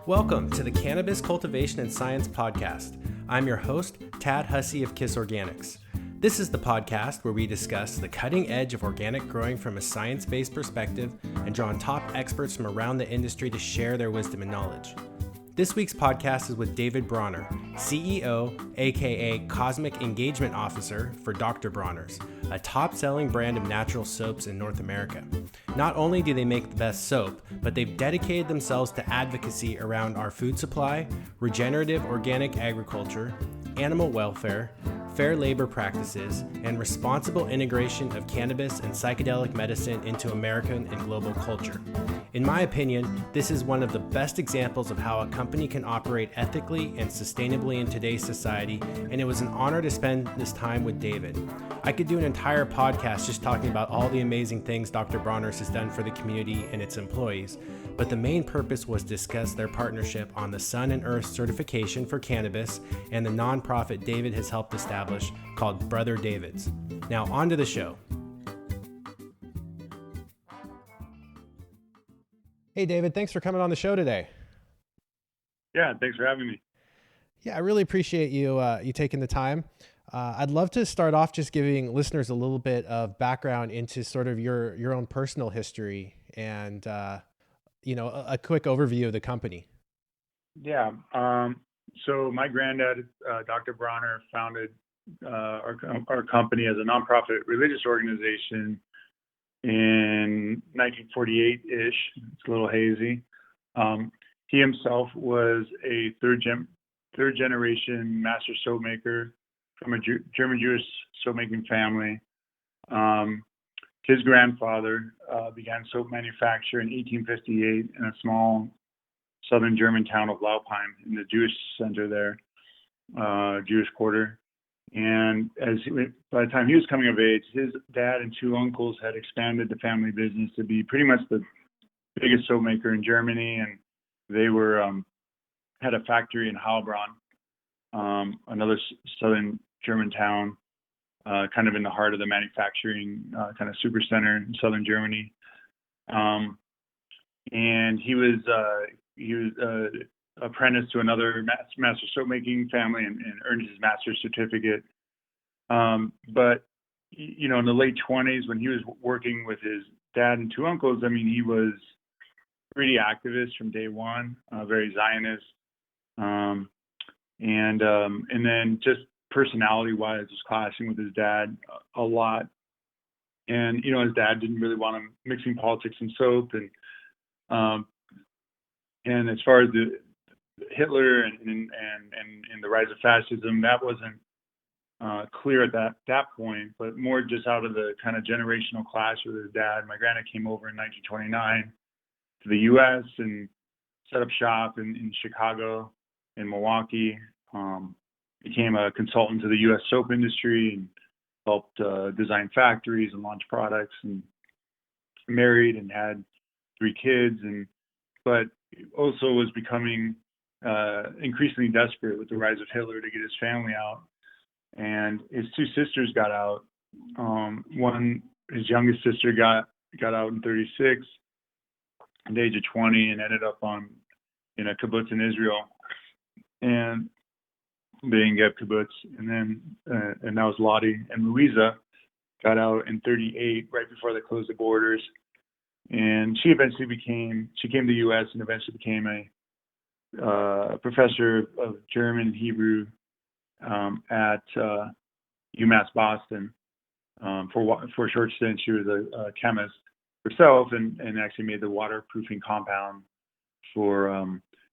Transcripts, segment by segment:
Welcome to the Cannabis Cultivation and Science Podcast. I'm your host, Tad Hussey of Kiss Organics. This is the podcast where we discuss the cutting edge of organic growing from a science-based perspective and draw on top experts from around the industry to share their wisdom and knowledge. This week's podcast is with David Bronner, CEO, aka Cosmic Engagement Officer for Dr. Bronners, a top-selling brand of natural soaps in North America. Not only do they make the best soap, but they've dedicated themselves to advocacy around our food supply, regenerative organic agriculture, animal welfare, fair labor practices, and responsible integration of cannabis and psychedelic medicine into American and global culture. In my opinion, this is one of the best examples of how a company can operate ethically and sustainably in today's society, and it was an honor to spend this time with David. I could do an entire podcast just talking about all the amazing things Dr. Bronners has done for the community and its employees, but the main purpose was to discuss their partnership on the Sun+Earth certification for cannabis and the nonprofit David has helped establish called Brother David's. Now on to the show. Hey, David, thanks for coming on the show today. Yeah, thanks for having me. Yeah, I really appreciate you taking the time. I'd love to start off just giving listeners a little bit of background into sort of your own personal history and, a quick overview of the company. Yeah. So my granddad, Dr. Bronner, founded our company as a nonprofit religious organization in 1948-ish. It's a little hazy. He himself was a third generation master soap maker from a German Jewish soap making family. His grandfather began soap manufacture in 1858 in a small southern German town of Laupheim in the Jewish center there, Jewish quarter. And by the time he was coming of age, his dad and two uncles had expanded the family business to be pretty much the biggest soap maker in Germany, and they were had a factory in Heilbronn, another southern German town, kind of in the heart of the manufacturing kind of super center in southern Germany. And he was apprenticed to another master soap making family and earned his master's certificate. But in the late 20s, when he was working with his dad and two uncles, I mean, he was pretty activist from day one, very Zionist, and then just personality-wise, was clashing with his dad a lot. And his dad didn't really want him mixing politics and soap, and as far as the Hitler and the rise of fascism, that wasn't clear at that point, but more just out of the kind of generational clash with his dad. My granddad came over in 1929 to the U.S. and set up shop in Chicago, in Milwaukee, became a consultant to the U.S. soap industry and helped design factories and launch products, and married and had 3 kids, but also was becoming increasingly desperate with the rise of Hitler to get his family out. And his 2 sisters got out. His youngest sister got out in 36 at the age of 20 and ended up in a kibbutz in Israel, and being Geb kibbutz. And then and that was Lottie. And Louisa got out in 38, right before they closed the borders. And she came to the U.S. and eventually became a professor of German and Hebrew at UMass Boston. For a short stint, she was a chemist herself, and actually made the waterproofing compound for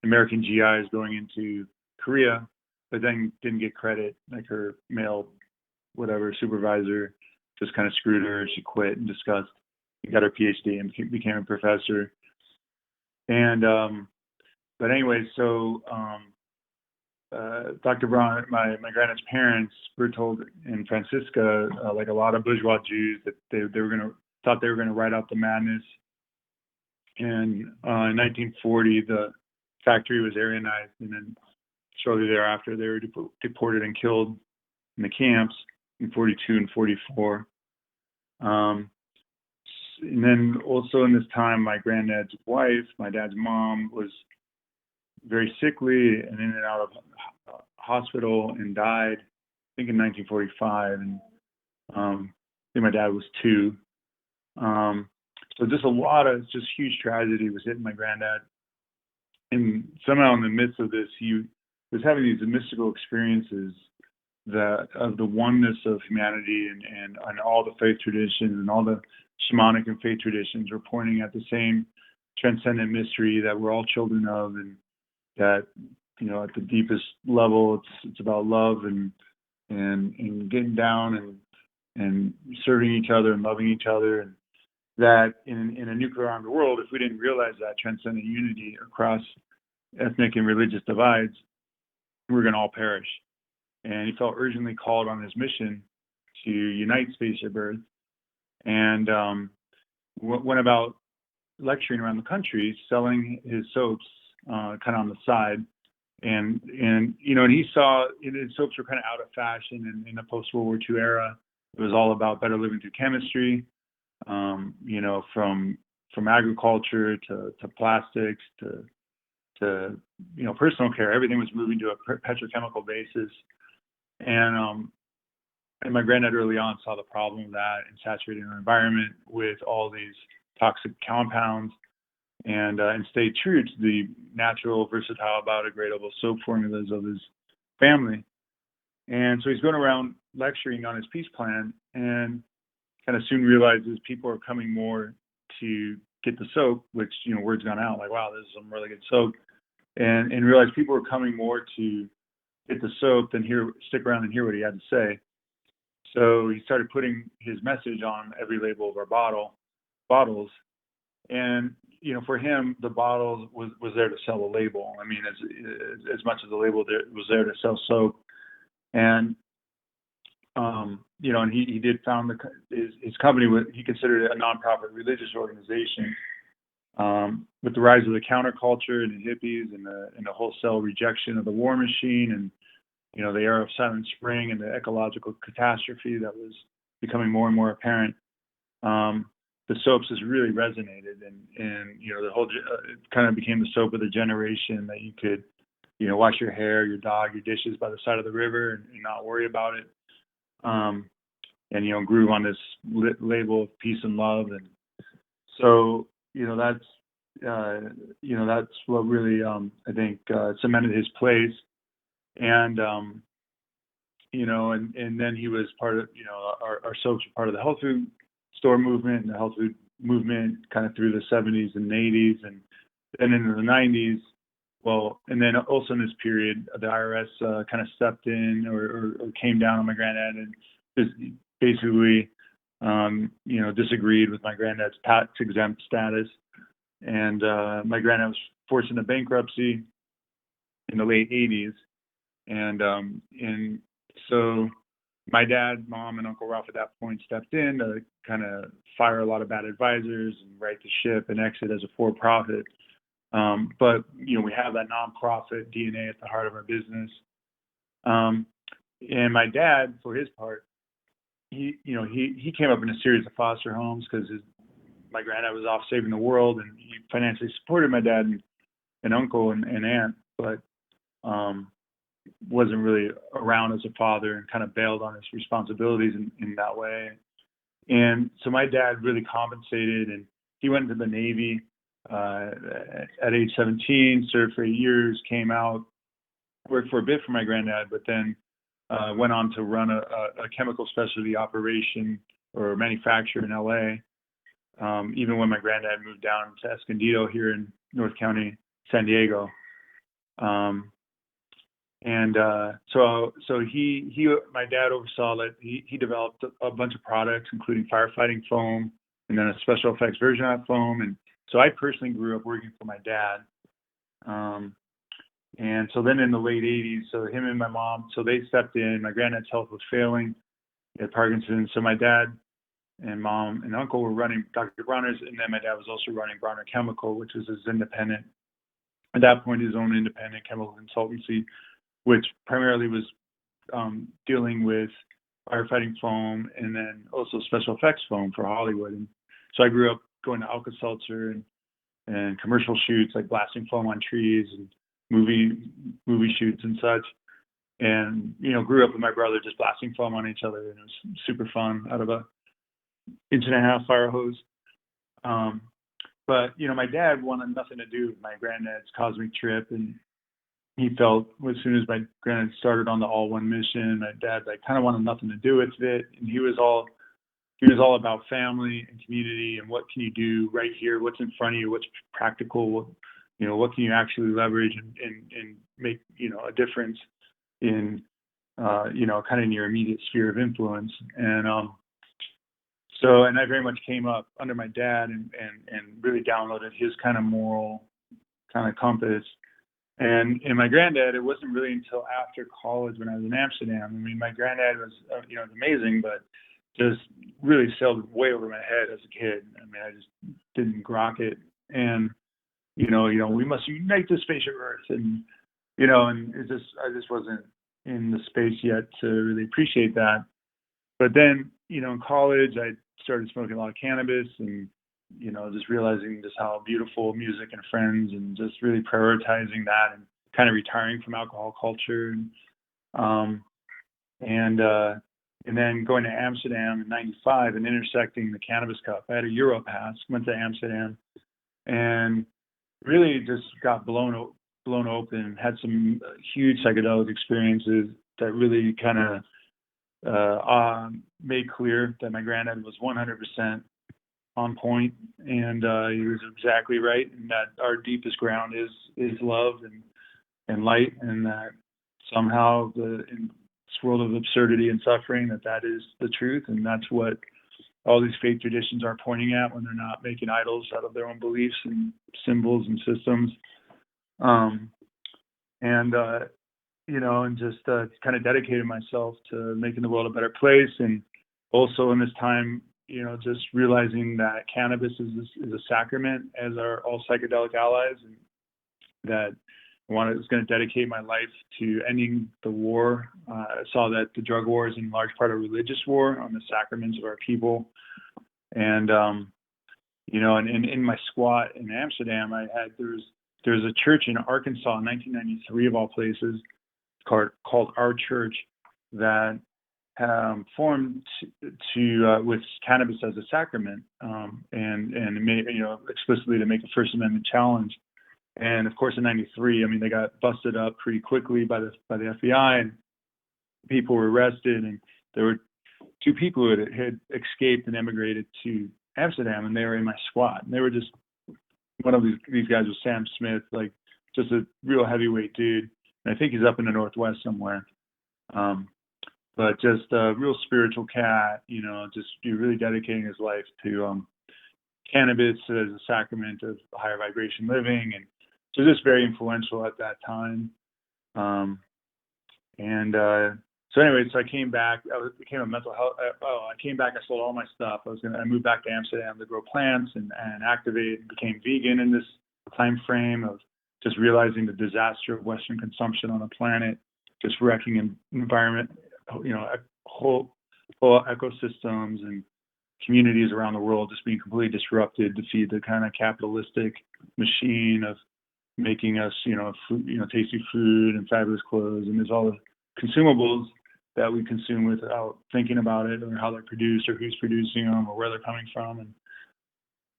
American GIs going into Korea, but then didn't get credit. Like her male, supervisor just kind of screwed her. She quit in disgust. She got her PhD and became a professor. And but anyway, so Dr. Bronner, my granddad's parents, Bertold and Franziska, like a lot of bourgeois Jews, that they thought they were gonna ride out the madness. And in 1940, the factory was Aryanized, and then shortly thereafter, they were deported and killed in the camps in 42 and 44. And then also in this time, my granddad's wife, my dad's mom, was very sickly and in and out of hospital and died, I think in 1945. And I think my dad was 2. So just a lot of just huge tragedy was hitting my granddad. And somehow in the midst of this, he was having these mystical experiences that of the oneness of humanity, and all the faith traditions and all the shamanic and faith traditions were pointing at the same transcendent mystery that we're all children of, and that, you know, at the deepest level, it's about love and getting down and serving each other and loving each other, and that in a nuclear armed world, if we didn't realize that transcendent unity across ethnic and religious divides, we're going to all perish. And he felt urgently called on his mission to unite Spaceship Earth, and went about lecturing around the country, selling his soaps kind of on the side. And you know, and he saw his soaps were kind of out of fashion in the post-World War II era. It was all about better living through chemistry, you know, from agriculture to plastics to you know, personal care. Everything was moving to a petrochemical basis. And my granddad early on saw the problem of that and saturating our environment with all these toxic compounds, and stayed true to the natural, versatile, biodegradable soap formulas of his family. And so he's going around lecturing on his peace plan, and kind of soon realizes people are coming more to get the soap, which, you know, word's gone out like, wow, this is some really good soap, and realized people are coming more to get the soap than stick around and hear what he had to say. So he started putting his message on every label of our bottles. And, you know, for him, the bottle was there to sell a label. I mean, as much as the label was there to sell soap. And, you know, and he did found his company, he considered it a nonprofit religious organization. With the rise of the counterculture and the hippies and the wholesale rejection of the war machine, and, you know, the era of Silent Spring and the ecological catastrophe that was becoming more and more apparent, the soaps has really resonated, and you know, the whole it kind of became the soap of the generation, that you could, you know, wash your hair, your dog, your dishes by the side of the river and not worry about it, and, you know, grew on this label of peace and love. And so, you know, that's what really I think cemented his place. And you know, and then he was part of, you know, our soaps were part of the health food store movement, and the health food movement kind of through the 70s and 80s, and then into the 90s. Well, and then also in this period, the IRS kind of stepped in or came down on my granddad and just basically, you know, disagreed with my granddad's tax exempt status. And my granddad was forced into bankruptcy in the late 80s. And so my dad, mom, and Uncle Ralph at that point stepped in to kind of fire a lot of bad advisors and right the ship and exit as a for-profit. But, you know, we have that nonprofit DNA at the heart of our business. And my dad, for his part, he came up in a series of foster homes because my granddad was off saving the world, and he financially supported my dad and uncle and aunt, but wasn't really around as a father, and kind of bailed on his responsibilities in that way. And so my dad really compensated, and he went into the Navy at age 17, served for 8 years, came out, worked for a bit for my granddad, but then went on to run a chemical specialty operation or manufacturer in LA. Even when my granddad moved down to Escondido here in North County, San Diego. So my dad oversaw that. He developed a bunch of products, including firefighting foam, and then a special effects version of that foam. And so I personally grew up working for my dad. And so then in the late 80s, so him and my mom, so they stepped in. My granddad's health was failing. He had Parkinson's. So my dad and mom and uncle were running Dr. Bronners, and then my dad was also running Bronner Chemical, which was his independent, at that point, his own independent chemical consultancy, which primarily was dealing with firefighting foam and then also special effects foam for Hollywood. And so I grew up going to Alka-Seltzer and commercial shoots, like blasting foam on trees, and movie shoots and such. And, grew up with my brother just blasting foam on each other. And it was super fun out of a 1.5-inch fire hose. But, my dad wanted nothing to do with my granddad's cosmic trip. And he felt as soon as my granddad started on the All One mission, my dad kind of wanted nothing to do with it. And he was all about family and community and what can you do right here, what's in front of you, what's practical, what can you actually leverage and make, a difference in, kind of in your immediate sphere of influence. And and I very much came up under my dad and really downloaded his kind of moral kind of compass. And my granddad, it wasn't really until after college when I was in Amsterdam. I mean, my granddad was, amazing, but just really sailed way over my head as a kid. I mean, I just didn't grok it. And, we must unite the spaceship Earth. And, and I just wasn't in the space yet to really appreciate that. But then, in college, I started smoking a lot of cannabis and, just realizing just how beautiful music and friends and just really prioritizing that and kind of retiring from alcohol culture. And then going to Amsterdam in '95 and intersecting the Cannabis Cup. I had a Euro pass, went to Amsterdam, and really just got blown open, had some huge psychedelic experiences that really kind of made clear that my granddad was 100% on point, and he was exactly right, and that our deepest ground is love and light, and that somehow in this world of absurdity and suffering, that is the truth, and that's what all these faith traditions are pointing at when they're not making idols out of their own beliefs and symbols and systems. And just kind of dedicated myself to making the world a better place. And also in this time, just realizing that cannabis is a sacrament, as are all psychedelic allies, and that I was going to dedicate my life to ending the war. I saw that the drug war is in large part a religious war on the sacraments of our people. And, and in my squat in Amsterdam, there's a church in Arkansas in 1993 of all places called Our Church that formed with cannabis as a sacrament, and made, explicitly to make a First Amendment challenge. And of course, in '93, I mean, they got busted up pretty quickly by the FBI, and people were arrested. And there were 2 people who had escaped and emigrated to Amsterdam, and they were in my squad. And they were just, one of these guys was Sam Smith, like just a real heavyweight dude. And I think he's up in the Northwest somewhere. But just a real spiritual cat, just really dedicating his life to cannabis as a sacrament of higher vibration living, and so just very influential at that time. So anyway, so I came back. I became a mental health. I came back. I sold all my stuff. I moved back to Amsterdam to grow plants and activate, and became vegan in this time frame of just realizing the disaster of Western consumption on the planet, just wrecking environment, whole ecosystems and communities around the world just being completely disrupted to feed the kind of capitalistic machine of making us, tasty food and fabulous clothes, and there's all the consumables that we consume without thinking about it, or how they're produced, or who's producing them, or where they're coming from,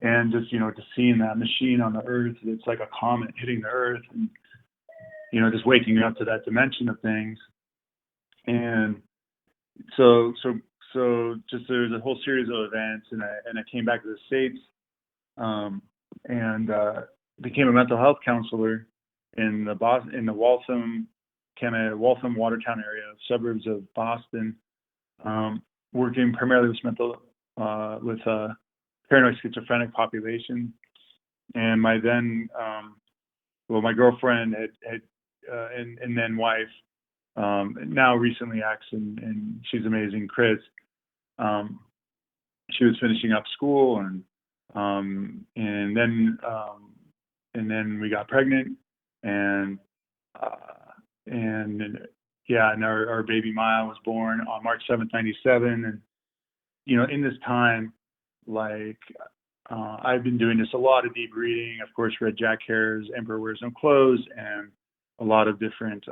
and just just seeing that machine on the earth. It's like a comet hitting the earth, and just waking up to that dimension of things. And so just there's a whole series of events, and I came back to the States, and became a mental health counselor in the Waltham Watertown area, suburbs of Boston, working primarily with paranoid schizophrenic population. And my my girlfriend and then wife, now recently ex, and she's amazing, Chris. She was finishing up school, and then we got pregnant, and our baby Maya was born on March 7th, '97. And in this time, I've been doing a lot of deep reading. Of course, read Jack Hare's Emperor Wears No Clothes, and a lot of different,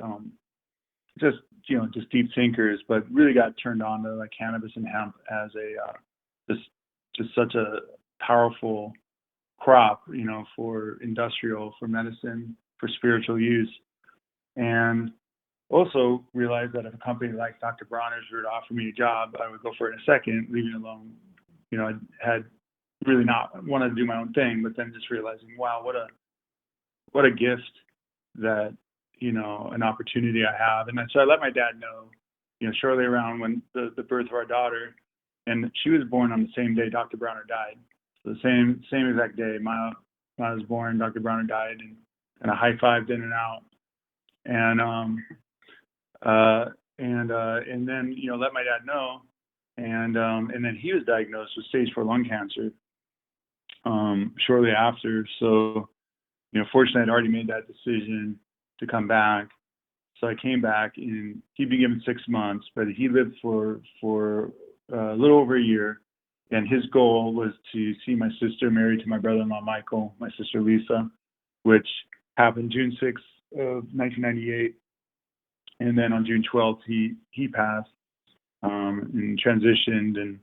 just deep thinkers, but really got turned on to like cannabis and hemp as just such a powerful crop, for industrial, for medicine, for spiritual use. And also realized that if a company like Dr. Bronners were to offer me a job, I would go for it in a second, leaving it alone. I had really not wanted to do my own thing, but then just realizing, wow, what a gift that, an opportunity I have. And so I let my dad know, shortly around when the birth of our daughter, and she was born on the same day Dr. Bronner died. So the same exact day Maya was born, Dr. Bronner died, and I high-fived in and out. And then, let my dad know. And then he was diagnosed with stage 4 lung cancer shortly after. So, fortunately, I'd already made that decision to come back. So I came back, and he'd been given 6 months, but he lived for a little over a year. And his goal was to see my sister married to my brother-in-law, Michael, my sister, Lisa, which happened June 6th of 1998. And then on June 12th, he passed and transitioned, and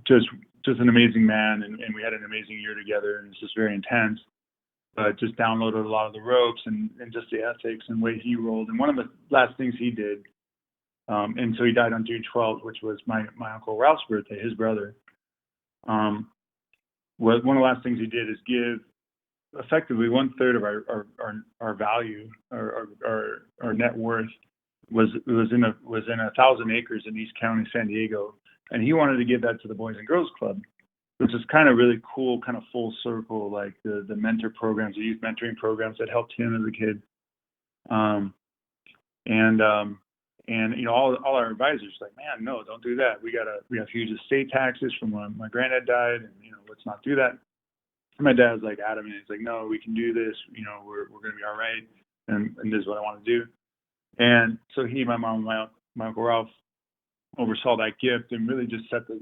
just an amazing man. And we had an amazing year together, and it's just very intense. But just downloaded a lot of the ropes and just the ethics and way he rolled. And one of the last things he did, and so he died on June 12th, which was my Uncle Ralph's birthday, his brother. One of the last things he did is give effectively 1/3 of our value, our net worth was in 1,000 acres in East County, San Diego, and he wanted to give that to the Boys and Girls Club, which is kind of really cool, kind of full circle, like the mentor programs, the youth mentoring programs that helped him as a kid, and all our advisors like, man, no, don't do that. We have huge estate taxes from when my granddad died, and let's not do that. My dad's like adamant. He's like, no, we can do this. We're going to be all right, and this is what I want to do. And so he, my mom, my Uncle Ralph oversaw that gift and really just set the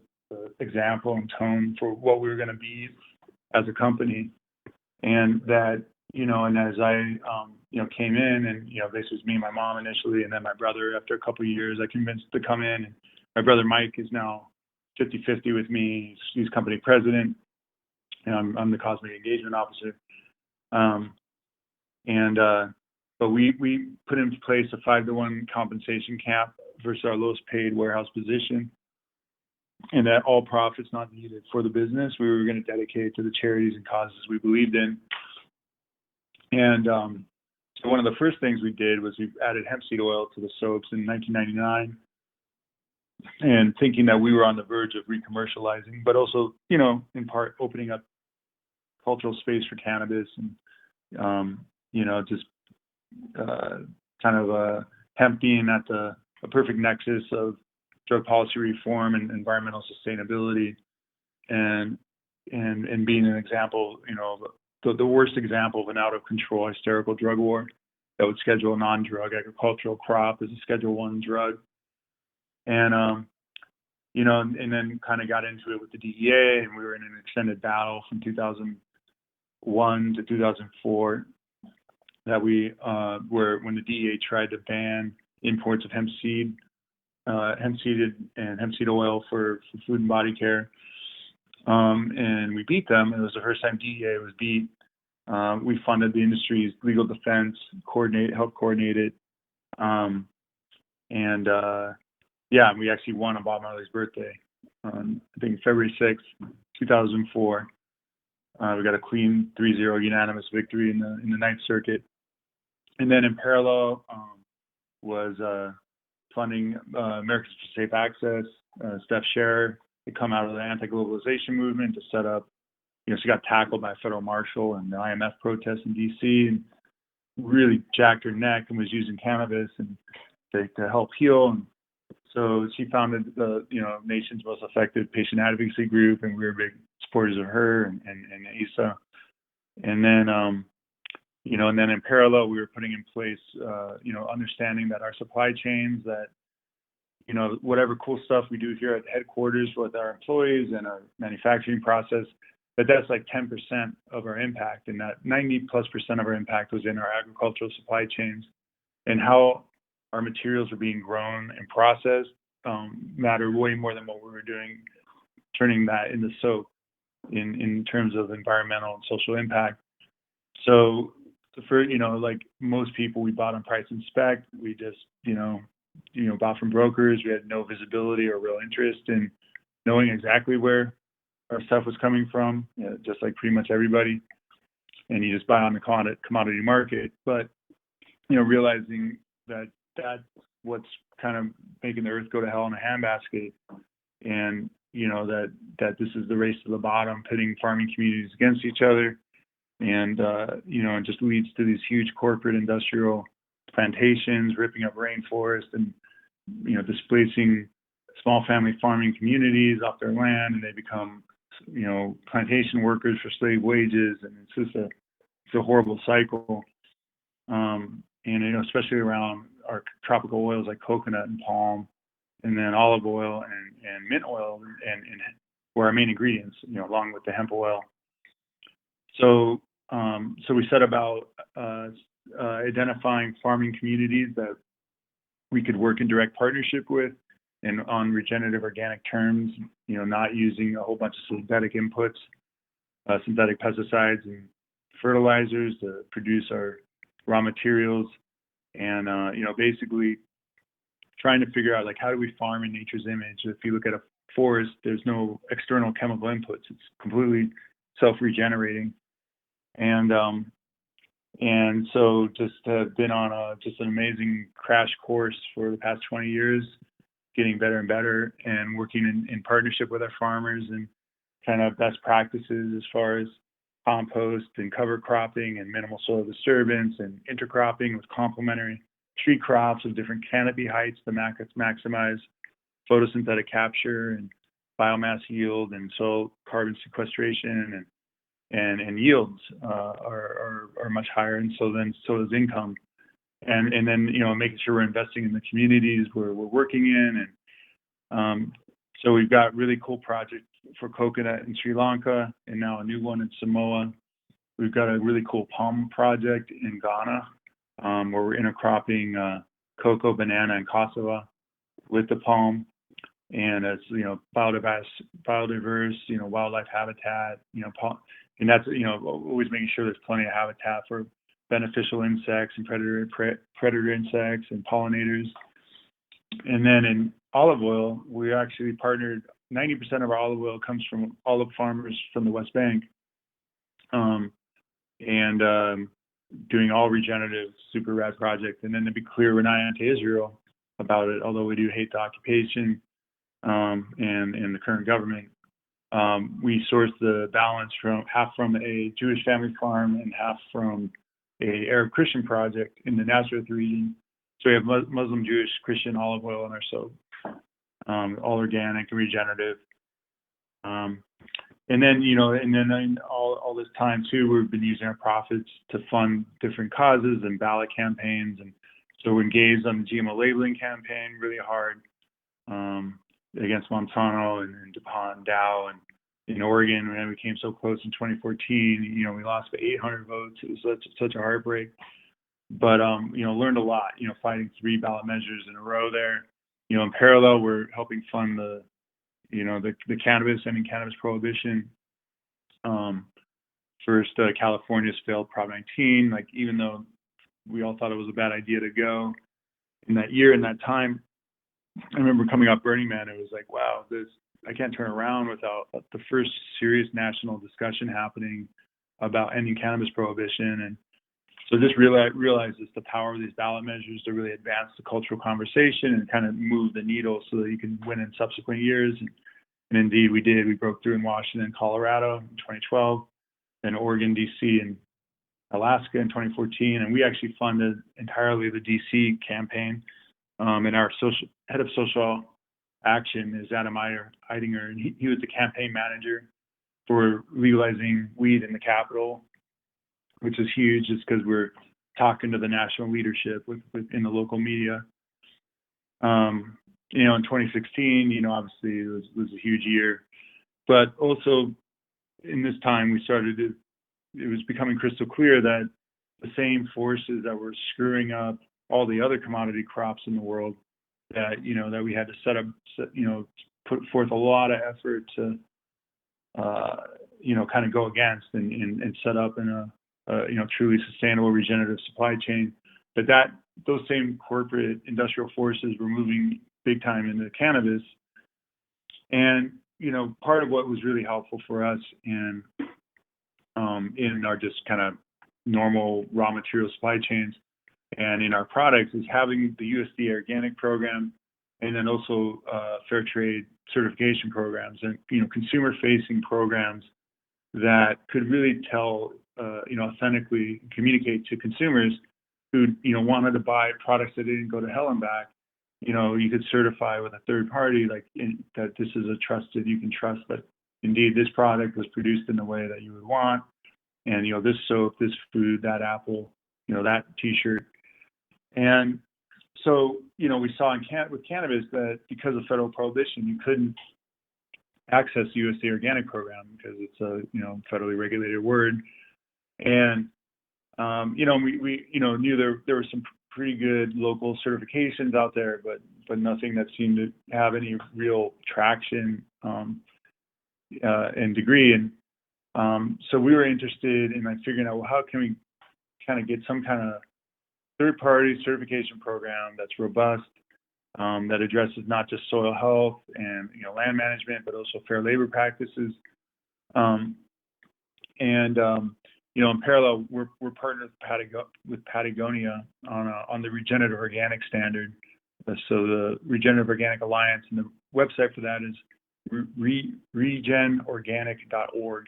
example and tone for what we were going to be as a company. And that, and as I, came in, and, this was me and my mom initially, and then my brother, after a couple of years, I convinced to come in. And my brother Mike is now 50-50 with me. He's company president, and I'm the cosmic engagement officer. But we put in place a 5-to-1 compensation cap versus our lowest paid warehouse position, and that all profits not needed for the business, we were going to dedicate to the charities and causes we believed in. And so one of the first things we did was we added hemp seed oil to the soaps in 1999, and thinking that we were on the verge of re-commercializing, but also, in part opening up cultural space for cannabis, and just kind of hemp being at a perfect nexus of drug policy reform and environmental sustainability, and being an example, the worst example of an out of control hysterical drug war that would schedule a non-drug agricultural crop as a Schedule I drug, and and then kind of got into it with the DEA, and we were in an extended battle from 2001 to 2004 that where when the DEA tried to ban imports of hemp seed and hemp seed oil for food and body care, and we beat them. It was the first time DEA was beat. We funded the industry's legal defense, helped coordinate it, and we actually won on Bob Marley's birthday on, I think, February 6th, 2004. We got a clean 3-0 unanimous victory in the Ninth Circuit. And then in parallel was funding Americans for Safe Access. Steph Scherer had come out of the anti-globalization movement to set up, she got tackled by a federal marshal and the IMF protests in D.C. and really jacked her neck and was using cannabis and to help heal. And so she founded the nation's most effective patient advocacy group, and we were big supporters of her and Asa. And then and then in parallel, we were putting in place understanding that our supply chains, that whatever cool stuff we do here at headquarters with our employees and our manufacturing process, that's like 10% of our impact, and that 90+% of our impact was in our agricultural supply chains, and how our materials are being grown and processed mattered way more than what we were doing, turning that into soap in terms of environmental and social impact. So for, like most people, we bought on price and spec. We just, bought from brokers. We had no visibility or real interest in knowing exactly where our stuff was coming from, just like pretty much everybody. And you just buy on the commodity market. But, realizing that that's what's kind of making the earth go to hell in a handbasket, and, that this is the race to the bottom, pitting farming communities against each other. And, it just leads to these huge corporate industrial plantations, ripping up rainforest and, displacing small family farming communities off their land, and they become, plantation workers for slave wages. And it's just it's a horrible cycle. And, especially around our tropical oils like coconut and palm, and then olive oil and mint oil and were our main ingredients, along with the hemp oil. So we set about identifying farming communities that we could work in direct partnership with and on regenerative organic terms, not using a whole bunch of synthetic inputs, synthetic pesticides and fertilizers to produce our raw materials. And, basically trying to figure out, like, how do we farm in nature's image? If you look at a forest, there's no external chemical inputs. It's completely self-regenerating. And so just have been on just an amazing crash course for the past 20 years, getting better and better, and working in partnership with our farmers and kind of best practices as far as compost and cover cropping and minimal soil disturbance and intercropping with complementary tree crops of different canopy heights to maximize photosynthetic capture and biomass yield and soil carbon sequestration, and yields are much higher, and so is income, and then making sure we're investing in the communities where we're working in, and so we've got really cool projects for coconut in Sri Lanka, and now a new one in Samoa. We've got a really cool palm project in Ghana, where we're intercropping cocoa, banana, and cassava with the palm. And it's, biodiverse, wildlife habitat, and that's, always making sure there's plenty of habitat for beneficial insects and predator insects and pollinators. And then in olive oil, we actually partnered. 90% of our olive oil comes from olive farmers from the West Bank, and doing all regenerative, super rad project. And then to be clear, we're not anti-Israel about it, although we do hate the occupation and the current government. We source the balance from half from a Jewish family farm and half from a Arab Christian project in the Nazareth region. So we have Muslim, Jewish, Christian olive oil in our soap, all organic and regenerative. And then all this time too, we've been using our profits to fund different causes and ballot campaigns. And so we're engaged on the GMO labeling campaign really hard against Monsanto and DuPont and Dow, and in Oregon, and we came so close in 2014. We lost by 800 votes. It was such a heartbreak. But learned a lot. Fighting 3 ballot measures in a row there. In parallel, we're helping fund the cannabis, ending cannabis prohibition. First, California's failed Prop 19. Like, even though we all thought it was a bad idea to go in that year, in that time, I remember coming up Burning Man. It was like, wow, I can't turn around without the first serious national discussion happening about ending cannabis prohibition. And so just realize the power of these ballot measures to really advance the cultural conversation and kind of move the needle so that you can win in subsequent years. And indeed, we did. We broke through in Washington, Colorado in 2012, and Oregon, D.C., and Alaska in 2014. And we actually funded entirely the D.C. campaign. And our head of social action is Adam Eidinger, and he was the campaign manager for legalizing weed in the Capitol, which is huge, just because we're talking to the national leadership in the local media. In 2016, obviously it was a huge year, but also in this time, it was becoming crystal clear that the same forces that were screwing up all the other commodity crops in the world, that that we had to put forth a lot of effort to kind of go against and set up in a truly sustainable regenerative supply chain. But those same corporate industrial forces were moving big time into cannabis. And part of what was really helpful for us in our just kind of normal raw material supply chains and in our products is having the USDA organic program, and then also fair trade certification programs and consumer facing programs that could really tell authentically communicate to consumers who wanted to buy products that didn't go to hell and back. You could certify with a third party that this is you can trust that indeed this product was produced in the way that you would want, and this soap, this food, that apple, that T-shirt. And so we saw with cannabis that because of federal prohibition, you couldn't access the USDA organic program because it's a federally regulated word. And we knew there were some pretty good local certifications out there, but nothing that seemed to have any real traction and degree. And so we were interested in figuring out, well, how can we kind of get some kind of third-party certification program that's robust, that addresses not just soil health and land management, but also fair labor practices. In parallel, we're partnered with Patagonia on the Regenerative Organic standard. So the Regenerative Organic Alliance, and the website for that is regenorganic.org.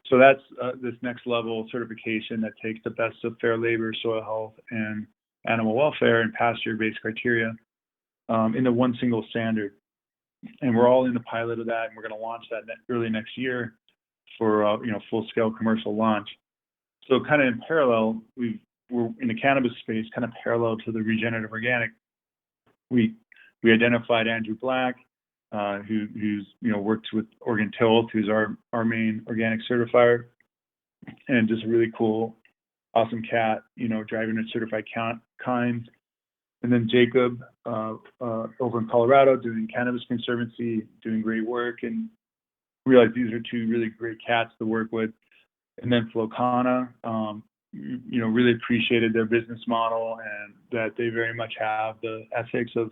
So that's this next level certification that takes the best of fair labor, soil health, and animal welfare and pasture-based criteria into one single standard. And we're all in the pilot of that, and we're going to launch that early next year for full-scale commercial launch. So kind of in parallel, we're in the cannabis space, kind of parallel to the Regenerative Organic. We identified Andrew Black, who's works with Oregon Tilth, who's our main organic certifier, and just a really cool, awesome cat, driving a certified kind. And then Jacob over in Colorado doing Cannabis Conservancy, doing great work, and realized these are two really great cats to work with. And then Flocana, really appreciated their business model and that they very much have the ethics of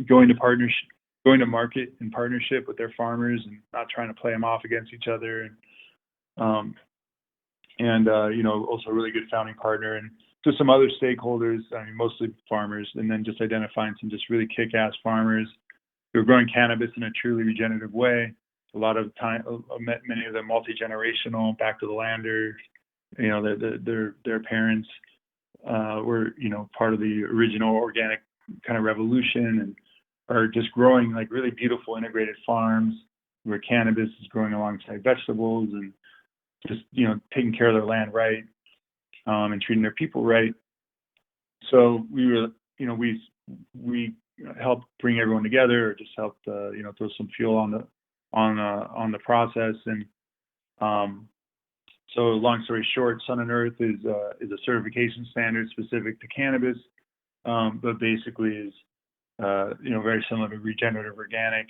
going to market in partnership with their farmers and not trying to play them off against each other. And also a really good founding partner, and just some other stakeholders, mostly farmers, and then just identifying some just really kick-ass farmers who are growing cannabis in a truly regenerative way. A lot of time, many of them multi-generational, back to the lander. Their parents were part of the original organic kind of revolution, and are just growing like really beautiful integrated farms where cannabis is growing alongside vegetables, and just taking care of their land right, and treating their people right. So we helped bring everyone together, or just helped throw some fuel on the process. And so long story short, Sun+Earth is a certification standard specific to cannabis, but basically is very similar to Regenerative Organic,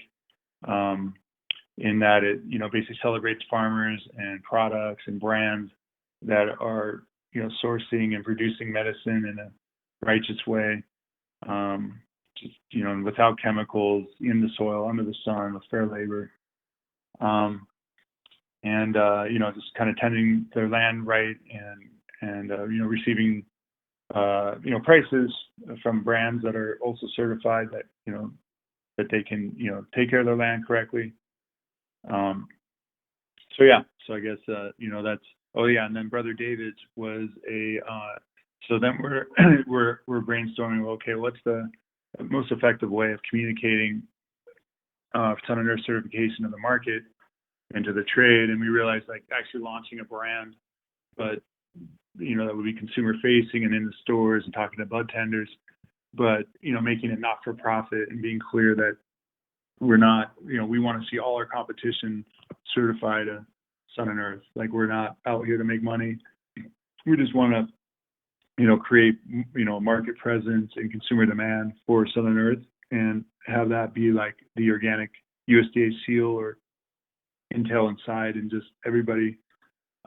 in that it basically celebrates farmers and products and brands that are sourcing and producing medicine in a righteous way, just without chemicals, in the soil, under the sun, with fair labor, and just kind of tending their land right, and receiving prices from brands that are also certified that that they can take care of their land correctly. So I guess that's, oh yeah, and then Brother David's was so then we're brainstorming, okay, what's the most effective way of communicating Sun+Earth certification to the market and to the trade. And we realized actually launching a brand, but that would be consumer facing and in the stores and talking to bud tenders, but making it not for profit and being clear that we're not, we want to see all our competition certified to Sun+Earth. Like, we're not out here to make money. We just want to, create, market presence and consumer demand for Sun+Earth and have that be like the organic USDA seal or Intel inside, and just everybody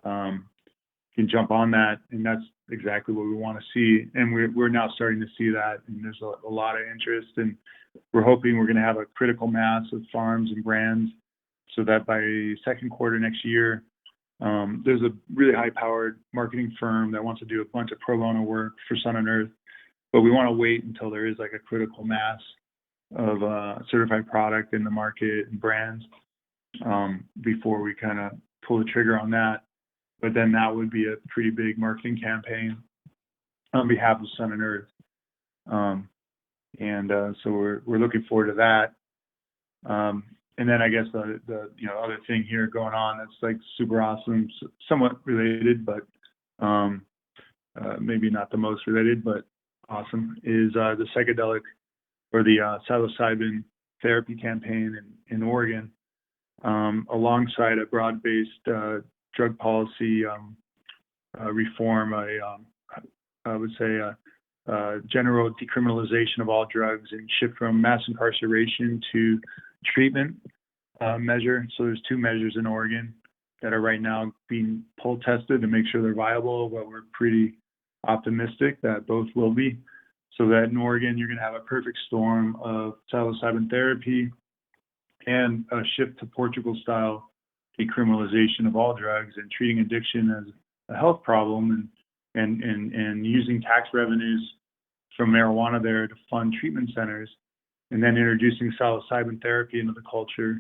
can jump on that. And that's exactly what we want to see. And we're now starting to see that, and there's a lot of interest, and we're hoping we're going to have a critical mass of farms and brands so that by second quarter next year, there's a really high-powered marketing firm that wants to do a bunch of pro bono work for Sun+Earth, but we want to wait until there is like a critical mass of certified product in the market and brands before we kind of pull the trigger on that. But then that would be a pretty big marketing campaign on behalf of Sun+Earth. So we're looking forward to that. And then I guess the other thing here going on that's like super awesome, somewhat related, but maybe not the most related, but awesome, is the psychedelic or the Psilocybin therapy campaign in Oregon, alongside a broad-based drug policy reform. I would say general decriminalization of all drugs and shift from mass incarceration to treatment measure. So there's 2 measures in Oregon that are right now being poll tested to make sure they're viable, but we're pretty optimistic that both will be. So that in Oregon, you're going to have a perfect storm of psilocybin therapy and a shift to Portugal-style decriminalization of all drugs and treating addiction as a health problem, and using tax revenues from marijuana there to fund treatment centers, and then introducing psilocybin therapy into the culture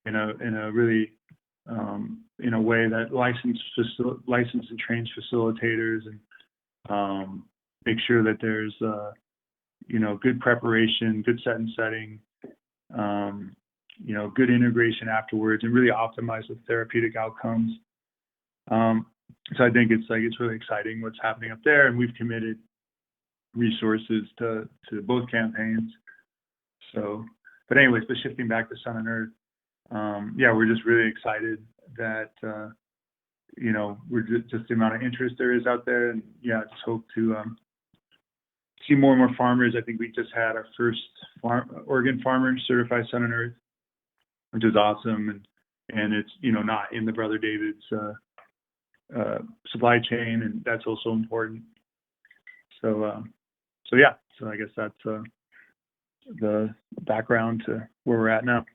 in a really in a way that license and trains facilitators, and make sure that there's good preparation, good set and setting, good integration afterwards, and really optimize the therapeutic outcomes. So I think it's really exciting what's happening up there, and we've committed resources to both campaigns. So, but anyways, but shifting back to Sun+Earth, we're just really excited that we're just the amount of interest there is out there, and just hope to see more and more farmers. I think we just had our first Oregon farmer certify Sun+Earth, which is awesome, and it's not in the Brother David's supply chain, and that's also important. So I guess that's the background to where we're at now.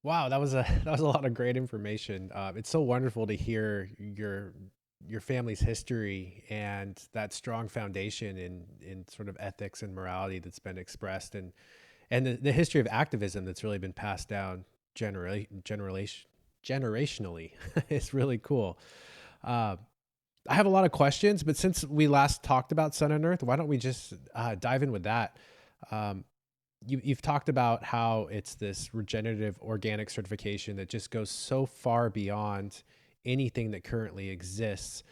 Wow, that was a lot of great information. It's so wonderful to hear your family's history and that strong foundation in sort of ethics and morality that's been expressed, and the history of activism that's really been passed down generationally. It's really cool. I have a lot of questions, but since we last talked about Sun+Earth, why don't we just dive in with that? You've talked about how it's this regenerative organic certification that just goes so far beyond anything that currently exists.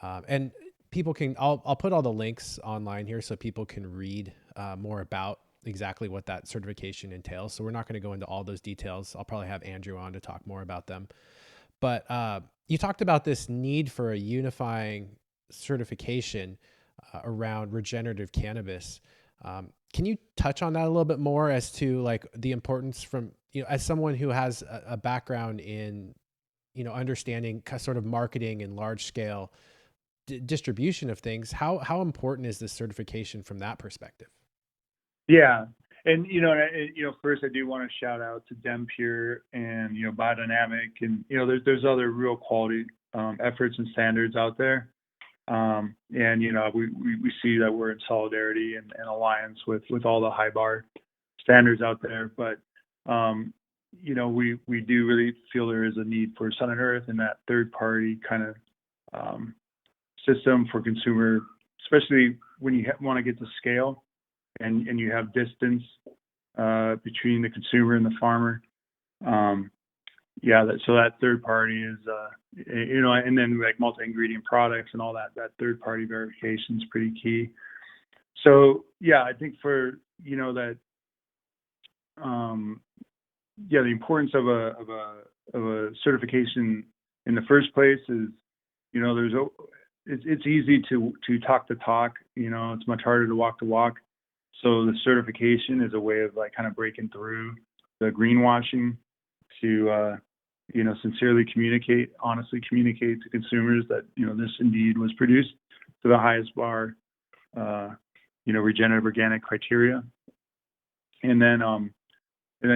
And people can, I'll put all the links online here so people can read more about exactly what that certification entails. So we're not going to go into all those details. I'll probably have Andrew on to talk more about them. But you talked about this need for a unifying certification around regenerative cannabis. Can you touch on that a little bit more as to like the importance from, as someone who has a background in, understanding sort of marketing and large scale distribution of things, how important is this certification from that perspective? Yeah. And, first I do want to shout out to DemPure and, Biodynamic, and, there's other real quality efforts and standards out there. And, we see that we're in solidarity and alliance with all the high bar standards out there. But, we do really feel there is a need for Sun+Earth and that third party kind of system for consumer, especially when you want to get to scale and you have distance between the consumer and the farmer. So that third party is, and then like multi-ingredient products and all that third party verification is pretty key. So, I think for, that, yeah, the importance of a certification in the first place is, it's easy to talk the talk. It's much harder to walk the walk. So the certification is a way of like kind of breaking through the greenwashing to sincerely communicate, honestly communicate to consumers that this indeed was produced to the highest bar, regenerative organic criteria, and then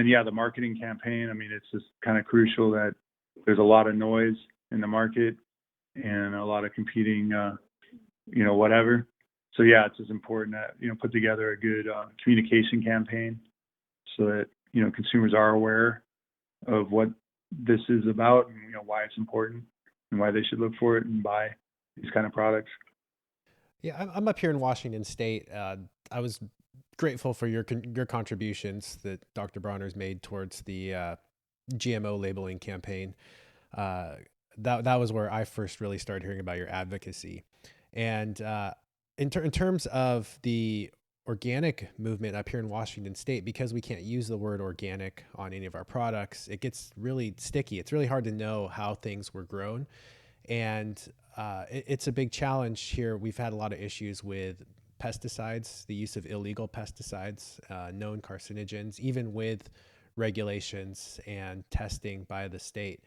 yeah, the marketing campaign. I mean, it's just kind of crucial that there's a lot of noise in the market and a lot of competing, whatever. So yeah, it's just important that put together a good communication campaign so that consumers are aware of what this is about and why it's important and why they should look for it and buy these kind of products. Yeah, I'm up here in Washington State. I was grateful for your contributions that Dr. Bronner's made towards the GMO labeling campaign. That was where I first really started hearing about your advocacy. And in terms of the organic movement up here in Washington State, because we can't use the word organic on any of our products, it gets really sticky. It's really hard to know how things were grown. And it's a big challenge here. We've had a lot of issues with pesticides, the use of illegal pesticides, known carcinogens, even with regulations and testing by the state.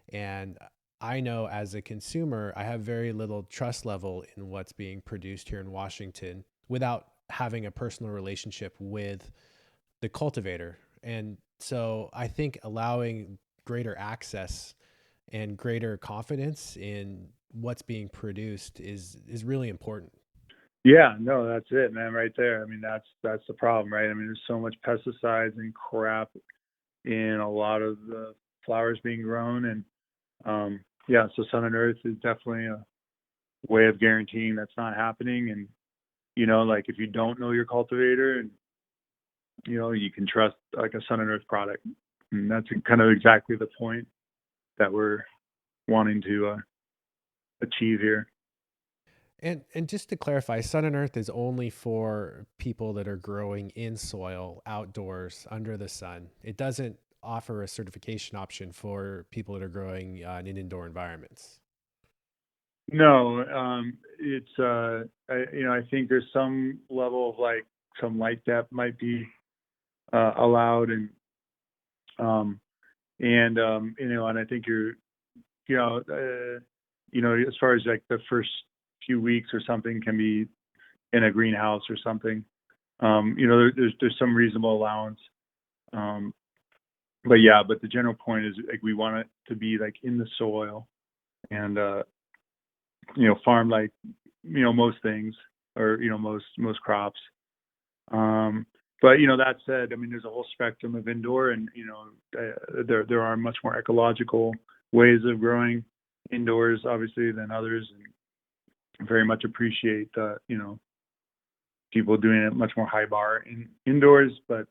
And I know as a consumer, I have very little trust level in what's being produced here in Washington without having a personal relationship with the cultivator. And so I think allowing greater access and greater confidence in what's being produced is really important. Yeah, no, that's it, man, right there. I mean, that's the problem, right? I mean, there's so much pesticides and crap in a lot of the flowers being grown, and yeah, so Sun+Earth is definitely a way of guaranteeing that's not happening. And like if you don't know your cultivator, and you can trust like a Sun+Earth product, and that's kind of exactly the point that we're wanting to achieve here. And just to clarify, Sun+Earth is only for people that are growing in soil, outdoors, under the sun. It doesn't offer a certification option for people that are growing in indoor environments. No, it's I think there's some level of like some light depth might be allowed, and I think you're as far as like the first few weeks or something can be in a greenhouse or something. There's some reasonable allowance. But the general point is like we want it to be like in the soil and farm like most things, or most crops. But that said, I mean, there's a whole spectrum of indoor, and there are much more ecological ways of growing indoors, obviously, than others, and very much appreciate people doing it much more high bar indoors. But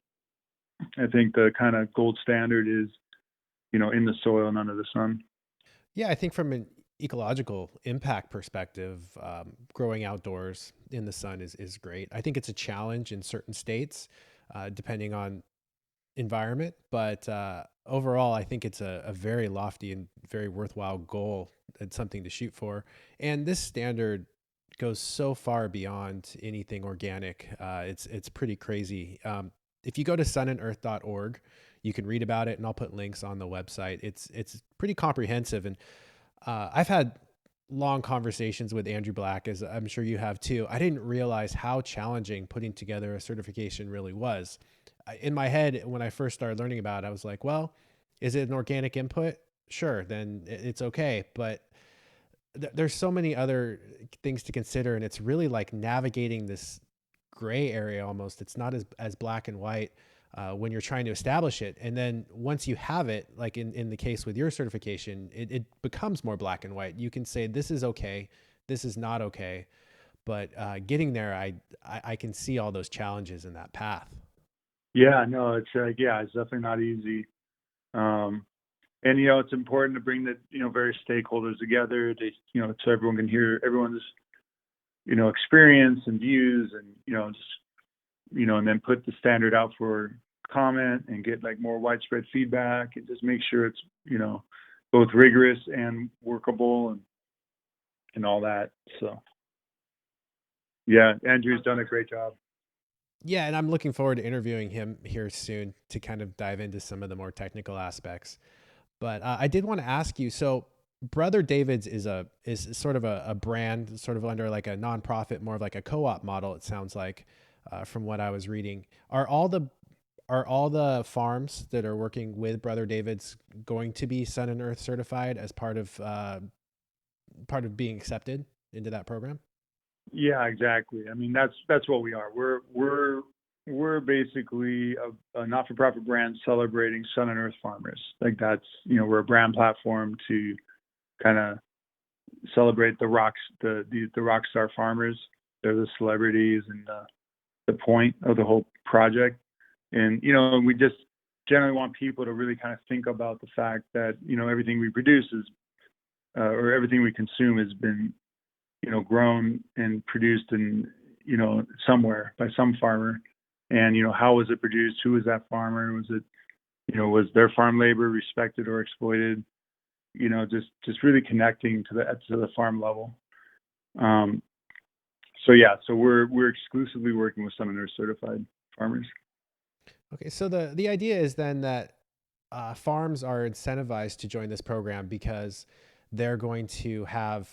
I think the kind of gold standard is in the soil and under the sun. Yeah, I think from an ecological impact perspective, growing outdoors in the sun is great. I think it's a challenge in certain states, depending on environment, but overall, I think it's a very lofty and very worthwhile goal. It's something to shoot for. And this standard goes so far beyond anything organic. It's pretty crazy. If you go to sunearth.org, you can read about it, and I'll put links on the website. It's pretty comprehensive, and I've had long conversations with Andrew Black, as I'm sure you have too. I didn't realize how challenging putting together a certification really was. In my head, when I first started learning about it, I was like, well, is it an organic input? Sure, then it's okay. But there's so many other things to consider, and it's really like navigating this gray area almost. It's not as black and white when you're trying to establish it. And then once you have it, like in the case with your certification, it becomes more black and white. You can say, this is okay, this is not okay. But getting there, I can see all those challenges in that path. Yeah, no, it's it's definitely not easy. And it's important to bring the various stakeholders together. So everyone can hear everyone's experience and views, and just and then put the standard out for comment and get like more widespread feedback and just make sure it's, both rigorous and workable and all that. So yeah, Andrew's done a great job. Yeah, and I'm looking forward to interviewing him here soon to kind of dive into some of the more technical aspects. But I did want to ask you, so Brother David's is sort of a brand, sort of under like a nonprofit, more of like a co-op model. It sounds like, from what I was reading. Are all the farms that are working with Brother David's going to be Sun+Earth certified as part of being accepted into that program? Yeah, exactly. I mean, that's what we are. We're basically a not-for-profit brand celebrating Sun+Earth farmers. Like that's, we're a brand platform to kind of celebrate the rock star farmers. They're the celebrities and the point of the whole project. And we just generally want people to really kind of think about the fact that everything we produce is or everything we consume has been grown and produced in somewhere by some farmer. And how was it produced? Who was that farmer? Was it was their farm labor respected or exploited? Just really connecting to the farm level. So we're exclusively working with Sun+Earth certified farmers. Okay, so the idea is then that farms are incentivized to join this program because they're going to have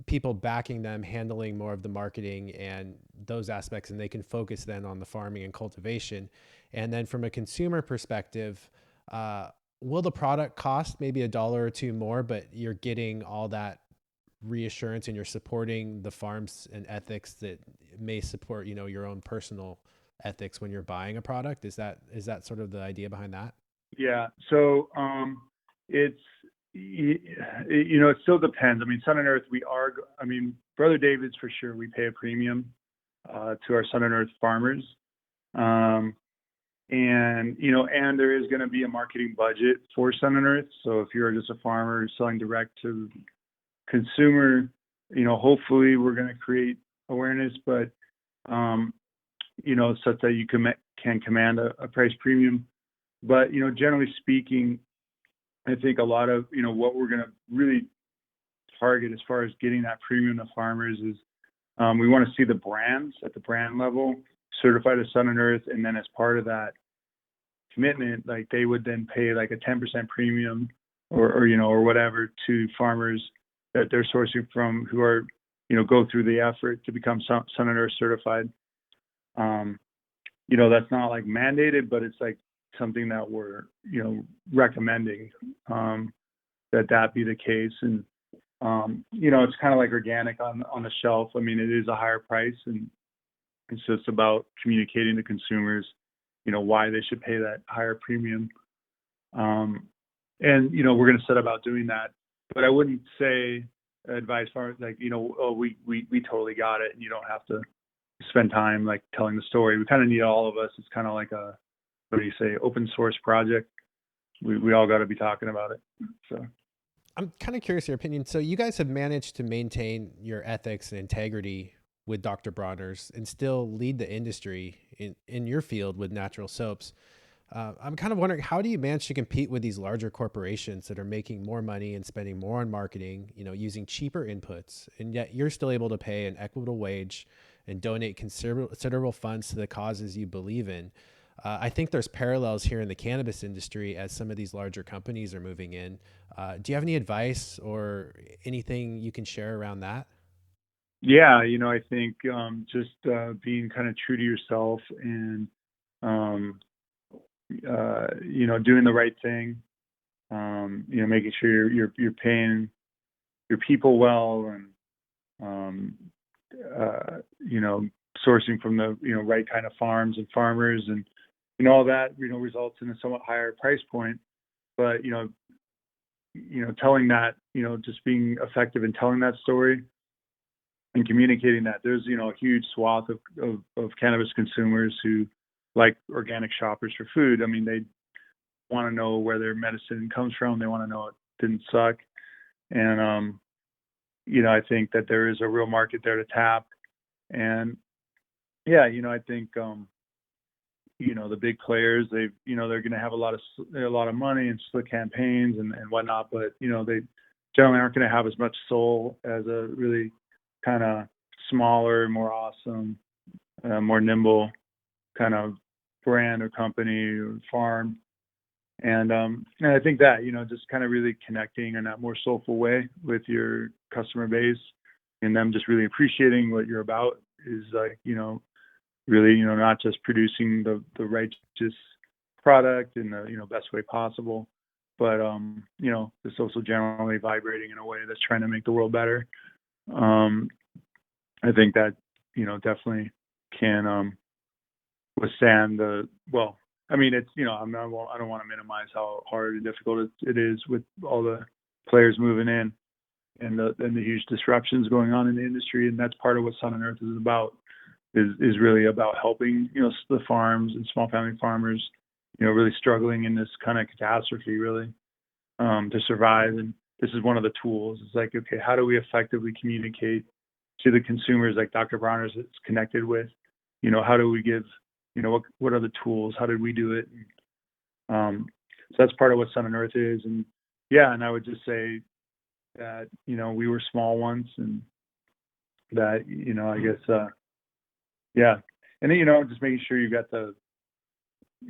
people backing them, handling more of the marketing and those aspects, and they can focus then on the farming and cultivation. And then from a consumer perspective, will the product cost maybe $1 or $2 more, but you're getting all that reassurance and you're supporting the farms and ethics that may support, your own personal ethics when you're buying a product? Is that sort of the idea behind that? Yeah. So it's it still depends. I mean, Sun+Earth, Brother David's for sure. We pay a premium to our Sun+Earth farmers, and and there is going to be a marketing budget for Sun+Earth. So if you're just a farmer selling direct to consumer, hopefully we're going to create awareness, but such that you can command a price premium. But generally speaking, I think a lot of what we're going to really target as far as getting that premium to farmers is we want to see the brands at the brand level certified as Sun+Earth, and then as part of that commitment, like they would then pay like a 10% premium or whatever to farmers that they're sourcing from who are go through the effort to become Sun+Earth certified. That's not like mandated, but it's like something that we're recommending that be the case. And it's kind of like organic on the shelf. I mean, it is a higher price, and it's just about communicating to consumers why they should pay that higher premium. And we're going to set about doing that, but I wouldn't say advise farmers like oh, we totally got it and you don't have to spend time like telling the story. We kind of need all of us. It's kind of like a, what do you say, open source project. We all got to be talking about it. So I'm kind of curious your opinion. So you guys have managed to maintain your ethics and integrity with Dr. Bronners and still lead the industry in your field with natural soaps. I'm kind of wondering, how do you manage to compete with these larger corporations that are making more money and spending more on marketing, using cheaper inputs, and yet you're still able to pay an equitable wage and donate considerable funds to the causes you believe in? I think there's parallels here in the cannabis industry as some of these larger companies are moving in. Do you have any advice or anything you can share around that? yeah, I think just being kind of true to yourself and doing the right thing. Making sure you're paying your people well, and sourcing from the right kind of farms and farmers, and all that results in a somewhat higher price point. But telling that, just being effective in telling that story and communicating that there's a huge swath of cannabis consumers who like organic shoppers for food. I mean, they want to know where their medicine comes from. They want to know it didn't suck. And I think that there is a real market there to tap. And yeah, I think the big players, they're going to have a lot of money and slick campaigns and whatnot, but they generally aren't going to have as much soul as a really kind of smaller, more awesome, more nimble kind of brand or company or farm. And I think that just kind of really connecting in that more soulful way with your customer base and them just really appreciating what you're about is like really not just producing the righteous product in the best way possible, but just also generally vibrating in a way that's trying to make the world better. I think that definitely can withstand it's I don't want to minimize how hard and difficult it is with all the players moving in and the huge disruptions going on in the industry, and that's part of what Sun+Earth is about. Is really about helping the farms and small family farmers really struggling in this kind of catastrophe really to survive. And this is one of the tools. It's like, okay, how do we effectively communicate to the consumers like Dr. Bronners it's connected with? How do we give what are the tools? How did we do it? So that's part of what Sun+Earth is. And and I would just say that we were small once, and that I guess and then just making sure you got the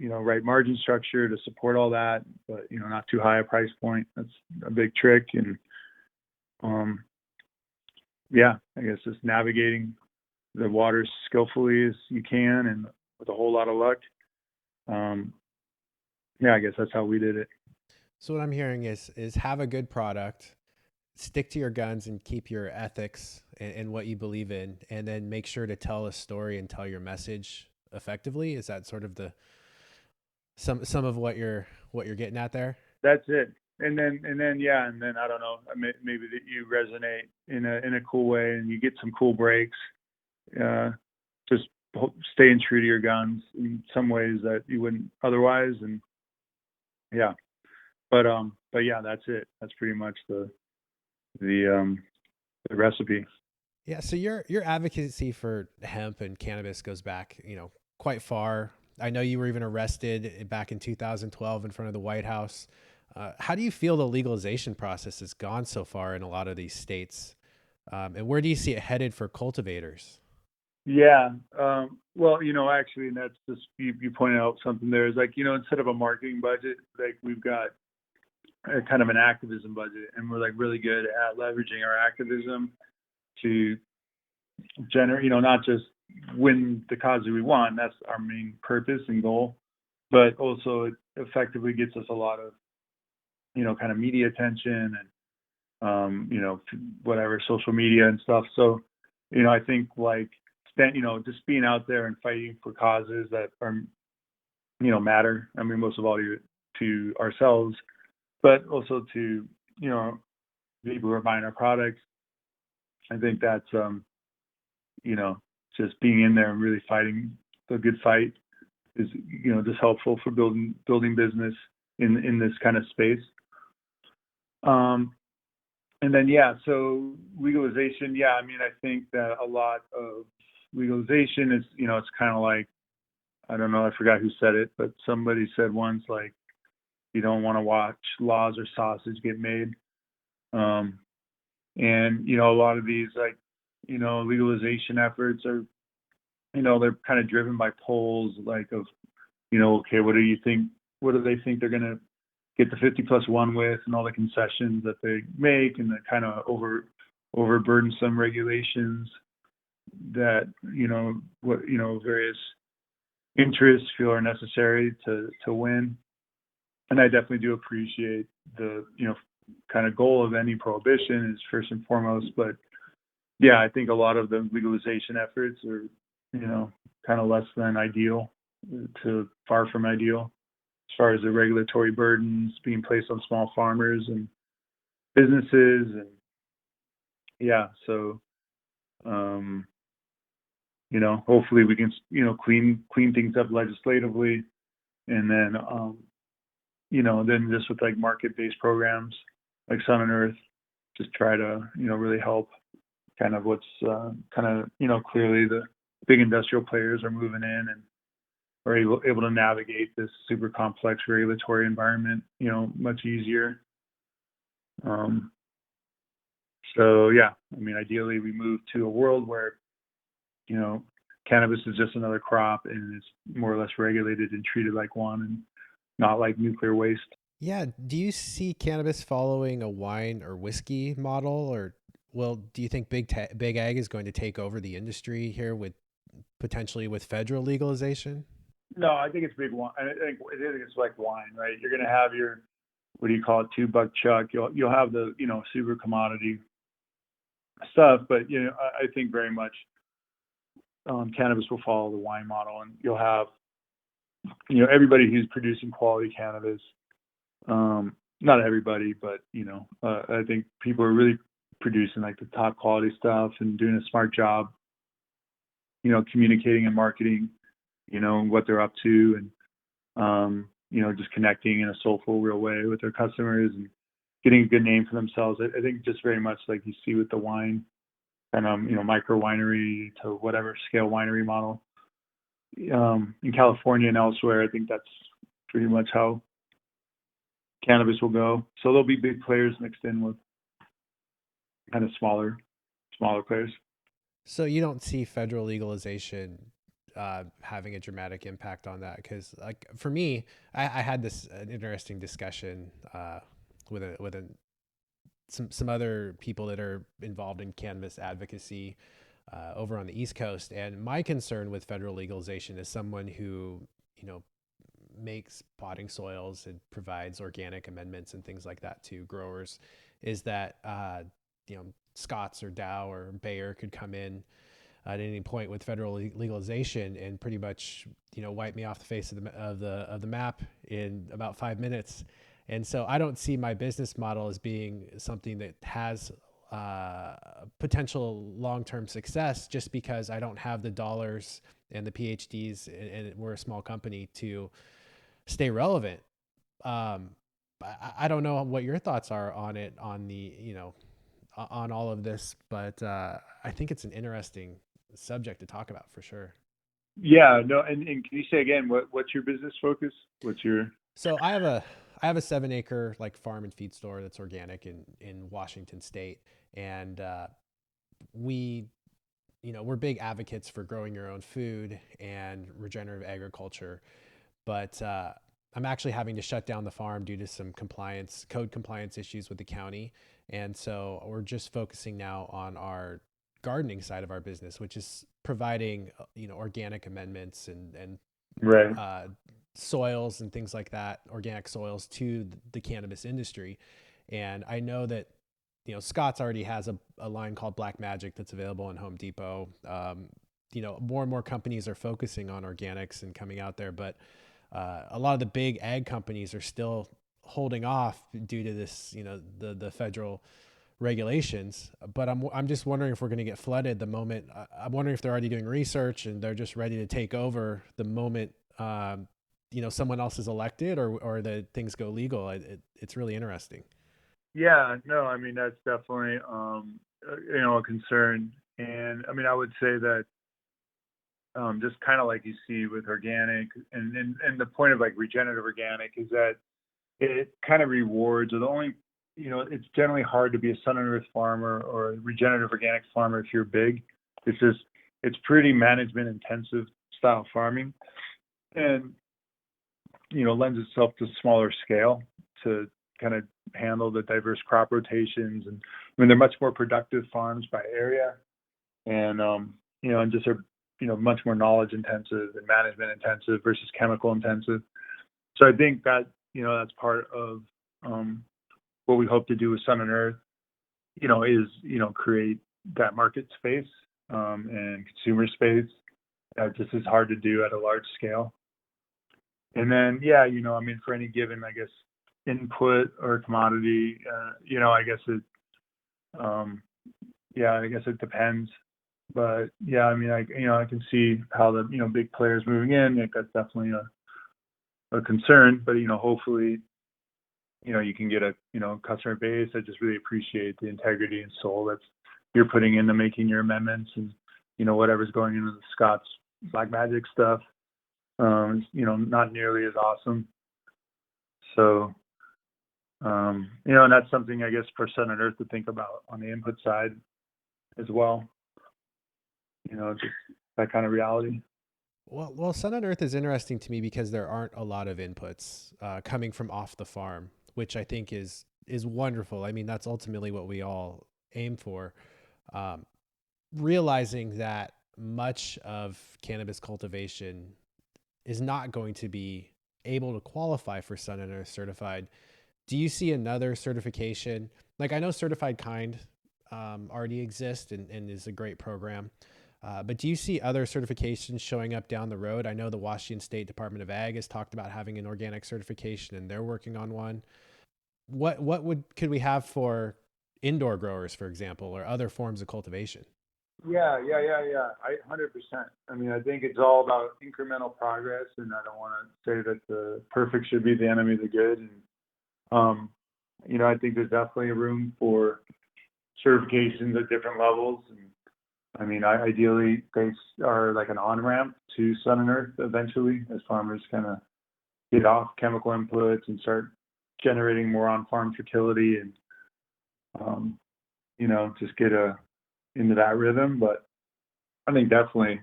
right margin structure to support all that, but not too high a price point. That's a big trick. And I guess just navigating the waters skillfully as you can and with a whole lot of luck. I guess that's how we did it. So what I'm hearing is have a good product, stick to your guns and keep your ethics and what you believe in, and then make sure to tell a story and tell your message effectively. Is that sort of some of what you're getting at there? That's it. And then I don't know, maybe that you resonate in a cool way and you get some cool breaks. Just staying true to your guns in some ways that you wouldn't otherwise. And but that's it. That's pretty much the recipe. Yeah. So your advocacy for hemp and cannabis goes back, quite far. I know you were even arrested back in 2012 in front of the White House. How do you feel the legalization process has gone so far in a lot of these states? And where do you see it headed for cultivators? Yeah. Well, actually, and that's just, you pointed out something there is like, instead of a marketing budget, like we've got a kind of an activism budget, and we're like really good at leveraging our activism to generate, not just win the causes we want. That's our main purpose and goal, but also it effectively gets us a lot of, kind of media attention and, whatever, social media and stuff. So, I think like, just being out there and fighting for causes that are, matter. I mean, most of all to ourselves, but also to, people who are buying our products. I think that's, just being in there and really fighting the good fight is, just helpful for building business in this kind of space. And then, so legalization, I mean, I think that a lot of legalization is, it's kind of like, I don't know, I forgot who said it, but somebody said once, like, you don't want to watch laws or sausage get made. And, a lot of these, like, legalization efforts are, they're kind of driven by polls, like of, okay, what do they think they're going to get the 50+1 with, and all the concessions that they make, and the kind of overburdensome regulations that, various interests feel are necessary to win. And I definitely do appreciate the, kind of goal of any prohibition is first and foremost, but I think a lot of the legalization efforts are, kind of less than ideal to far from ideal as far as the regulatory burdens being placed on small farmers and businesses. And so, hopefully we can, clean things up legislatively, and then, then just with like market-based programs like Sun+Earth, just try to, really help kind of what's kind of, clearly the big industrial players are moving in, and are able to navigate this super complex regulatory environment, much easier. So yeah, I mean, ideally we move to a world where, cannabis is just another crop and it's more or less regulated and treated like one and not like nuclear waste. Yeah. Do you see cannabis following a wine or whiskey model, or do you think big ag is going to take over the industry here with potentially with federal legalization? No, I think it's big wine. I think it's like wine, right? You're going to have your, what do you call it, $2 chuck. You'll have the, super commodity stuff, but I think very much cannabis will follow the wine model, and you'll have everybody who's producing quality cannabis. Not everybody, but I think people are really producing like the top quality stuff and doing a smart job, communicating and marketing, what they're up to, and just connecting in a soulful, real way with their customers and getting a good name for themselves. I think just very much like you see with the wine and micro winery to whatever scale winery model in California and elsewhere. I think that's pretty much how cannabis will go. So there'll be big players mixed in with kind of smaller players. So you don't see federal legalization having a dramatic impact on that? Because like for me, I had an interesting discussion with some other people that are involved in cannabis advocacy over on the East Coast, and my concern with federal legalization is someone who makes potting soils and provides organic amendments and things like that to growers, is that Scott's or Dow or Bayer could come in at any point with federal legalization and pretty much wipe me off the face of the map in about 5 minutes. And so I don't see my business model as being something that has potential long-term success, just because I don't have the dollars and the PhDs, and we're a small company, to stay relevant. I don't know what your thoughts are on it, on on all of this, but I think it's an interesting subject to talk about for sure. Yeah, no, and can you say again what's your business focus? So I have a 7-acre like farm and feed store that's organic in Washington State, and we're big advocates for growing your own food and regenerative agriculture, but I'm actually having to shut down the farm due to some code compliance issues with the county. And so we're just focusing now on our gardening side of our business, which is providing, organic amendments and Right. soils and things like that, organic soils to the cannabis industry. And I know that, Scott's already has a line called Black Magic that's available in Home Depot. More and more companies are focusing on organics and coming out there, but a lot of the big ag companies are still holding off due to this, the federal regulations. But I'm just wondering if we're going to get flooded the moment. I'm wondering if they're already doing research and they're just ready to take over the moment, someone else is elected or the things go legal. It's really interesting. Yeah, no, I mean, that's definitely, a concern. And I mean, I would say that just kind of like you see with organic and the point of like regenerative organic is that it kind of rewards, or the only, it's generally hard to be a Sun+Earth farmer or a regenerative organic farmer if you're big. It's pretty management intensive style farming, and, lends itself to smaller scale to kind of handle the diverse crop rotations. And I mean, they're much more productive farms by area, and and just are much more knowledge intensive and management intensive versus chemical intensive. So I think that that's part of what we hope to do with Sun+Earth. Is create that market space and consumer space that just is hard to do at a large scale. And then I mean, for any given, I guess, input or commodity, I guess it depends. But I mean, I can see how the big players moving in. Like, that's definitely a concern. But hopefully, you can get a customer base that just really appreciate the integrity and soul that you're putting into making your amendments, and whatever's going into the Scott's Black Magic stuff. not nearly as awesome. So, and that's something I guess for Sun+Earth to think about on the input side as well. Just that kind of reality. Well, Sun+Earth is interesting to me because there aren't a lot of inputs coming from off the farm, which I think is wonderful. I mean, that's ultimately what we all aim for. Um, Realizing that much of cannabis cultivation is not going to be able to qualify for Sun+Earth certified. Do you see another certification? Like I know Certified Kind already exists and is a great program. But do you see other certifications showing up down the road? I know the Washington State Department of Ag has talked about having an organic certification, and they're working on one. What could we have for indoor growers, for example, or other forms of cultivation? Yeah. 100%. I mean, I think it's all about incremental progress, and I don't want to say that the perfect should be the enemy of the good. And I think there's definitely room for certifications at different levels. And I mean, ideally, they are like an on-ramp to Sun+Earth eventually, as farmers kind of get off chemical inputs and start generating more on-farm fertility and, just get into that rhythm. But I think definitely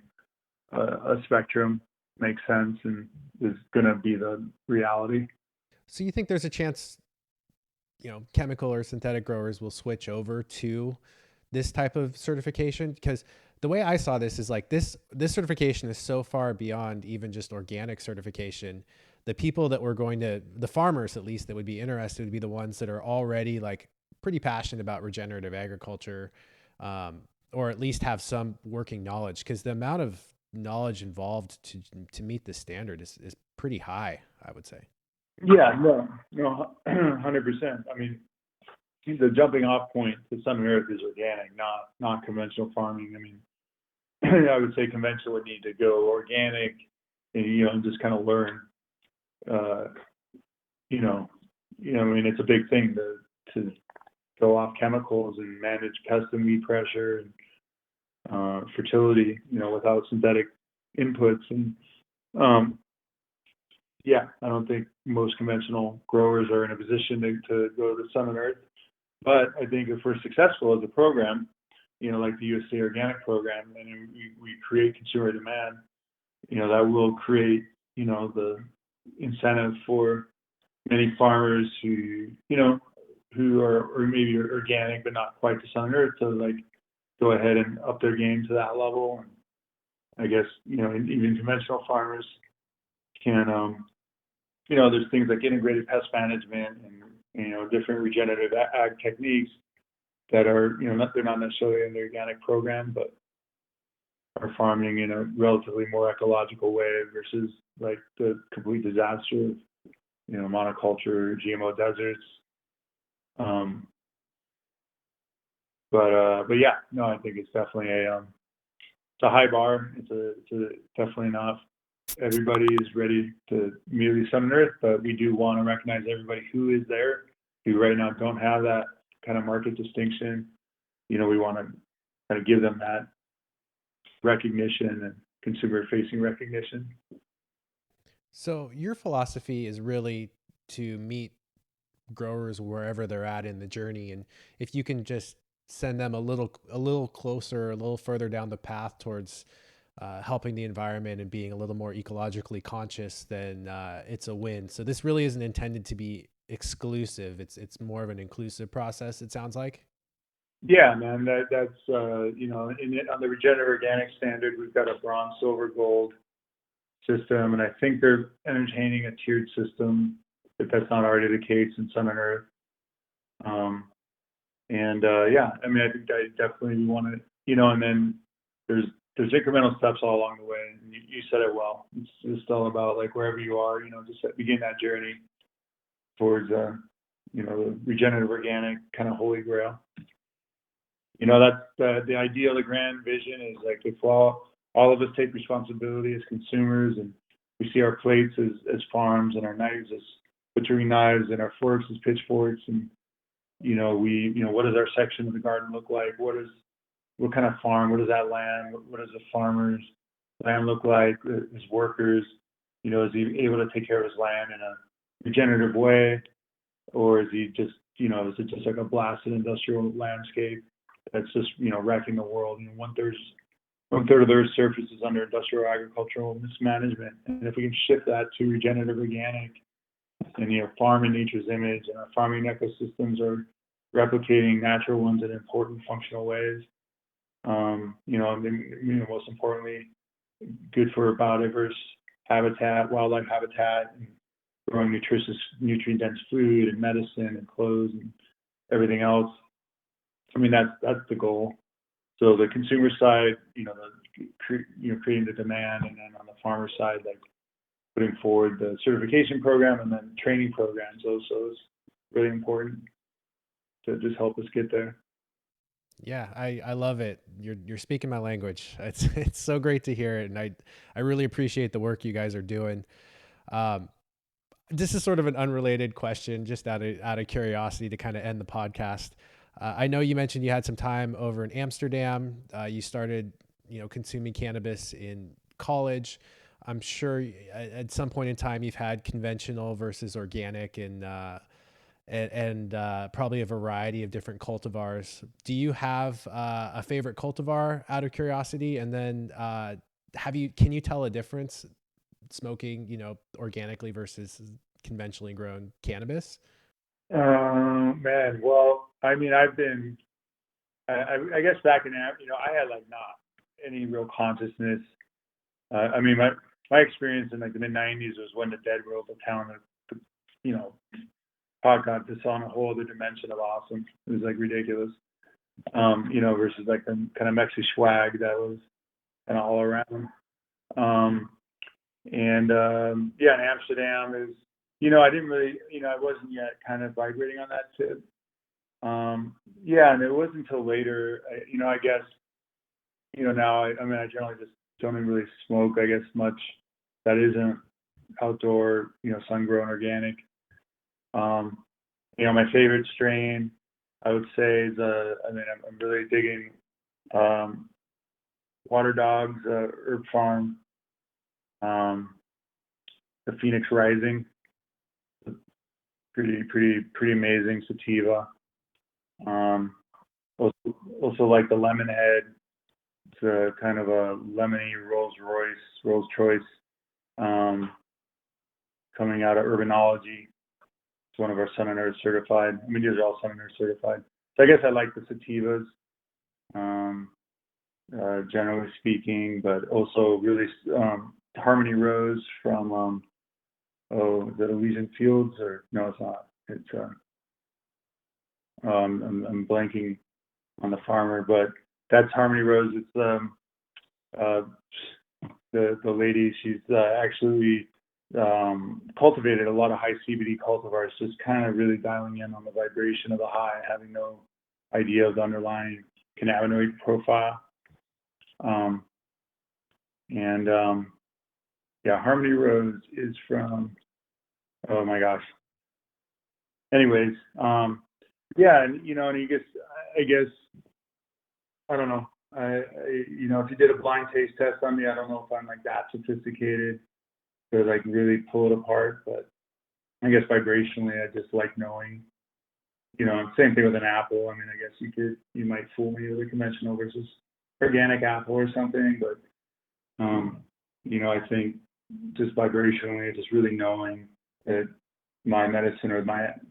a spectrum makes sense and is going to be the reality. So you think there's a chance, chemical or synthetic growers will switch over to this type of certification? Because the way I saw this is like this certification is so far beyond even just organic certification. The people that were the farmers at least that would be interested would be the ones that are already like pretty passionate about regenerative agriculture, or at least have some working knowledge, because the amount of knowledge involved to meet the standard is pretty high, I would say. Yeah, no, 100%. I mean, the jumping off point to Sun+Earth is organic, not conventional farming. I mean, I would say conventional would need to go organic and, just kind of learn, I mean, it's a big thing to go off chemicals and manage pest and weed pressure and fertility, without synthetic inputs. And I don't think most conventional growers are in a position to go to Sun+Earth. But I think if we're successful as a program, like the USA Organic program, and we create consumer demand, that will create, the incentive for many farmers who are or maybe are organic but not quite to Sun+Earth to like go ahead and up their game to that level. And I guess even conventional farmers can there's things like integrated pest management and different regenerative ag techniques that are they're not necessarily in the organic program, but are farming in a relatively more ecological way versus like the complete disaster of monoculture, GMO deserts. But yeah, no, I think it's definitely it's a high bar. It's definitely not everybody is ready to immediately Sun+Earth, but we do want to recognize everybody who is there, who right now don't have that kind of market distinction. We want to kind of give them that recognition and consumer-facing recognition. So your philosophy is really to meet growers wherever they're at in the journey, and if you can just send them a little closer, a little further down the path towards helping the environment and being a little more ecologically conscious, then it's a win. So this really isn't intended to be exclusive. It's more of an inclusive process, it sounds like. Yeah, man, that's on the Regenerative Organic standard, we've got a bronze, silver, gold system, and I think they're entertaining a tiered system if that's not already the case in Sun+Earth. I mean, I think I definitely want to, and then there's incremental steps all along the way. And you said it well. It's just all about like wherever you are, just begin that journey towards, the regenerative organic kind of holy grail. That's the ideal, the grand vision is like if all of us take responsibility as consumers and we see our plates as farms and our knives as butchering knives and our forks as pitchforks, and what does our section of the garden look like? What kind of farm? What is that land? What does a farmer's land look like? His workers, is he able to take care of his land in a regenerative way, or is he just, is it just like a blasted industrial landscape that's just, wrecking the world? One third of the Earth's surface is under industrial agricultural mismanagement, and if we can shift that to regenerative organic, and farm in nature's image, and our farming ecosystems are replicating natural ones in important functional ways. And then, most importantly, good for biodiverse habitat, wildlife habitat, and growing nutritious, nutrient-dense food and medicine and clothes and everything else. That's the goal. So the consumer side, creating the demand, and then on the farmer side, like putting forward the certification program and then training programs. So it's really important to just help us get there. Yeah, I love it. You're speaking my language. It's so great to hear it, and I really appreciate the work you guys are doing. This is sort of an unrelated question, just out of curiosity to kind of end the podcast. I know you mentioned you had some time over in Amsterdam. You started, consuming cannabis in college. I'm sure at some point in time you've had conventional versus organic and probably a variety of different cultivars. Do you have a favorite cultivar out of curiosity? And then can you tell a difference smoking, organically versus conventionally grown cannabis? Man, well, I guess back in, I had like not any real consciousness. My experience in like the mid '90s was when the dead world of town, pot got just on a whole other dimension of awesome. It was like ridiculous, versus like the kind of Mexi swag that was kind of all around. In Amsterdam is, I didn't really, I wasn't yet kind of vibrating on that tip. And it wasn't until later, I guess, now I generally just don't even really smoke, I guess, much that isn't outdoor, sun-grown organic. My favorite strain, I would say, is I'm really digging Water Dogs Herb Farm, the Phoenix Rising, pretty amazing sativa. Also like the Lemonhead. It's a kind of a lemony Rolls Choice, coming out of Urbanology. It's one of our Sun+Earth certified. These are all Sun+Earth certified. So I guess I like the sativas, generally speaking, but also really Harmony Rose from, is it Elysian Fields? Or no, it's not. It's I'm blanking on the farmer, but that's Harmony Rose. It's the lady. She's actually cultivated a lot of high CBD cultivars, just kind of really dialing in on the vibration of the high, having no idea of the underlying cannabinoid profile. Harmony Rose is from, oh my gosh. Anyways, and I guess, I don't know. If you did a blind taste test on me, I don't know if I'm like that sophisticated to like really pull it apart, but I guess vibrationally, I just like knowing, same thing with an apple. I guess you might fool me with a conventional versus organic apple or something, but, I think just vibrationally, just really knowing that my medicine or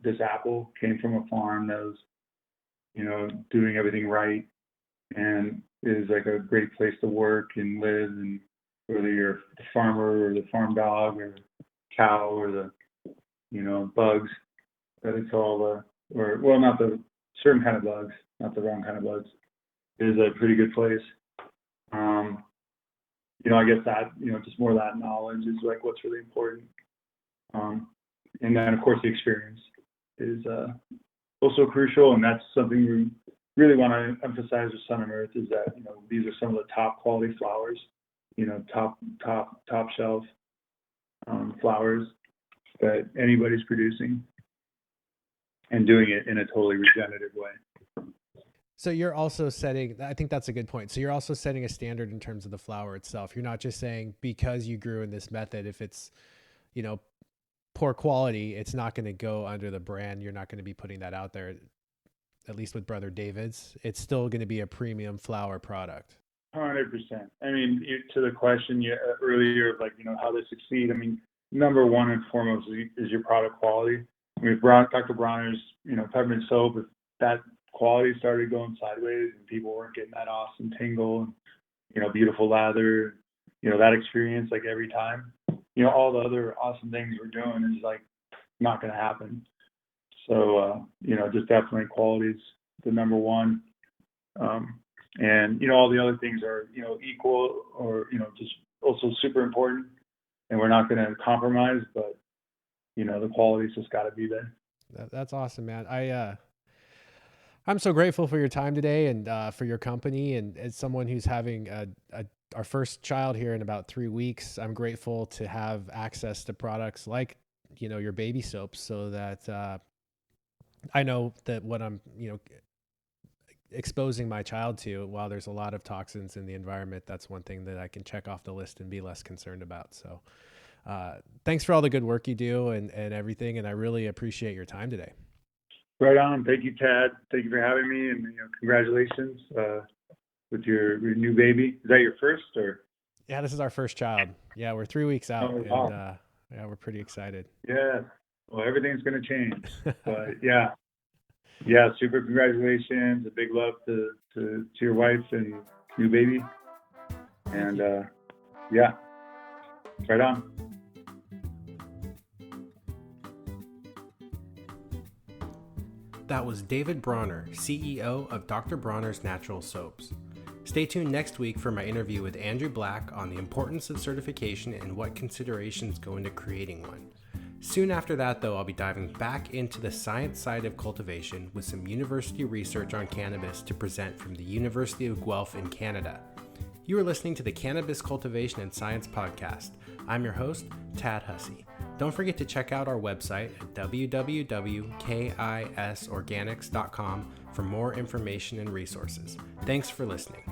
this apple came from a farm that was, doing everything right and is like a great place to work and live, and whether you're the farmer or the farm dog or the cow or the, bugs, that it's all not the certain kind of bugs, not the wrong kind of bugs, is a pretty good place. I guess that, just more of that knowledge is like what's really important. And then of course the experience is also crucial, and that's something we really want to emphasize with Sun+Earth, is that, these are some of the top quality flowers, top shelf flowers that anybody's producing, and doing it in a totally regenerative way. So you're also setting, I think that's a good point. So you're also setting a standard in terms of the flower itself. You're not just saying because you grew in this method, if it's, you know, poor quality, it's not going to go under the brand. You're not going to be putting that out there, at least with Brother David's. It's still going to be a premium flower product. 100%. I mean, to the question earlier of like, you know, how to succeed. I mean, number one and foremost is your product quality. I mean, Dr. Bronner's, you know, peppermint soap, if that quality started going sideways and people weren't getting that awesome tingle and, you know, beautiful lather, you know, that experience like every time, you know, all the other awesome things we're doing is like not going to happen. So, you know, just definitely quality is the number one. And, you know, all the other things are, you know, equal or, you know, just also super important, and we're not going to compromise, but, you know, the quality's just got to be there. That's awesome, man. I'm so grateful for your time today and for your company. And as someone who's having our first child here in about 3 weeks, I'm grateful to have access to products like, you know, your baby soaps, so that I know that what I'm, you know, exposing my child to, while there's a lot of toxins in the environment, that's one thing that I can check off the list and be less concerned about. So thanks for all the good work you do and everything. And I really appreciate your time today. Right on. Thank you, Tad. Thank you for having me, and, you know, congratulations with your new baby. Is that your first or? Yeah, this is our first child. Yeah, we're 3 weeks out. Oh, wow. And yeah, we're pretty excited. Yeah. Well, everything's going to change, but yeah, super congratulations. A big love to your wife and new baby. And yeah, right on. That was David Bronner, CEO of Dr. Bronner's Natural Soaps. Stay tuned next week for my interview with Andrew Black on the importance of certification and what considerations go into creating one. Soon after that, though, I'll be diving back into the science side of cultivation with some university research on cannabis to present from the University of Guelph in Canada. You are listening to the Cannabis Cultivation and Science Podcast. I'm your host, Tad Hussey. Don't forget to check out our website at www.kisorganics.com for more information and resources. Thanks for listening.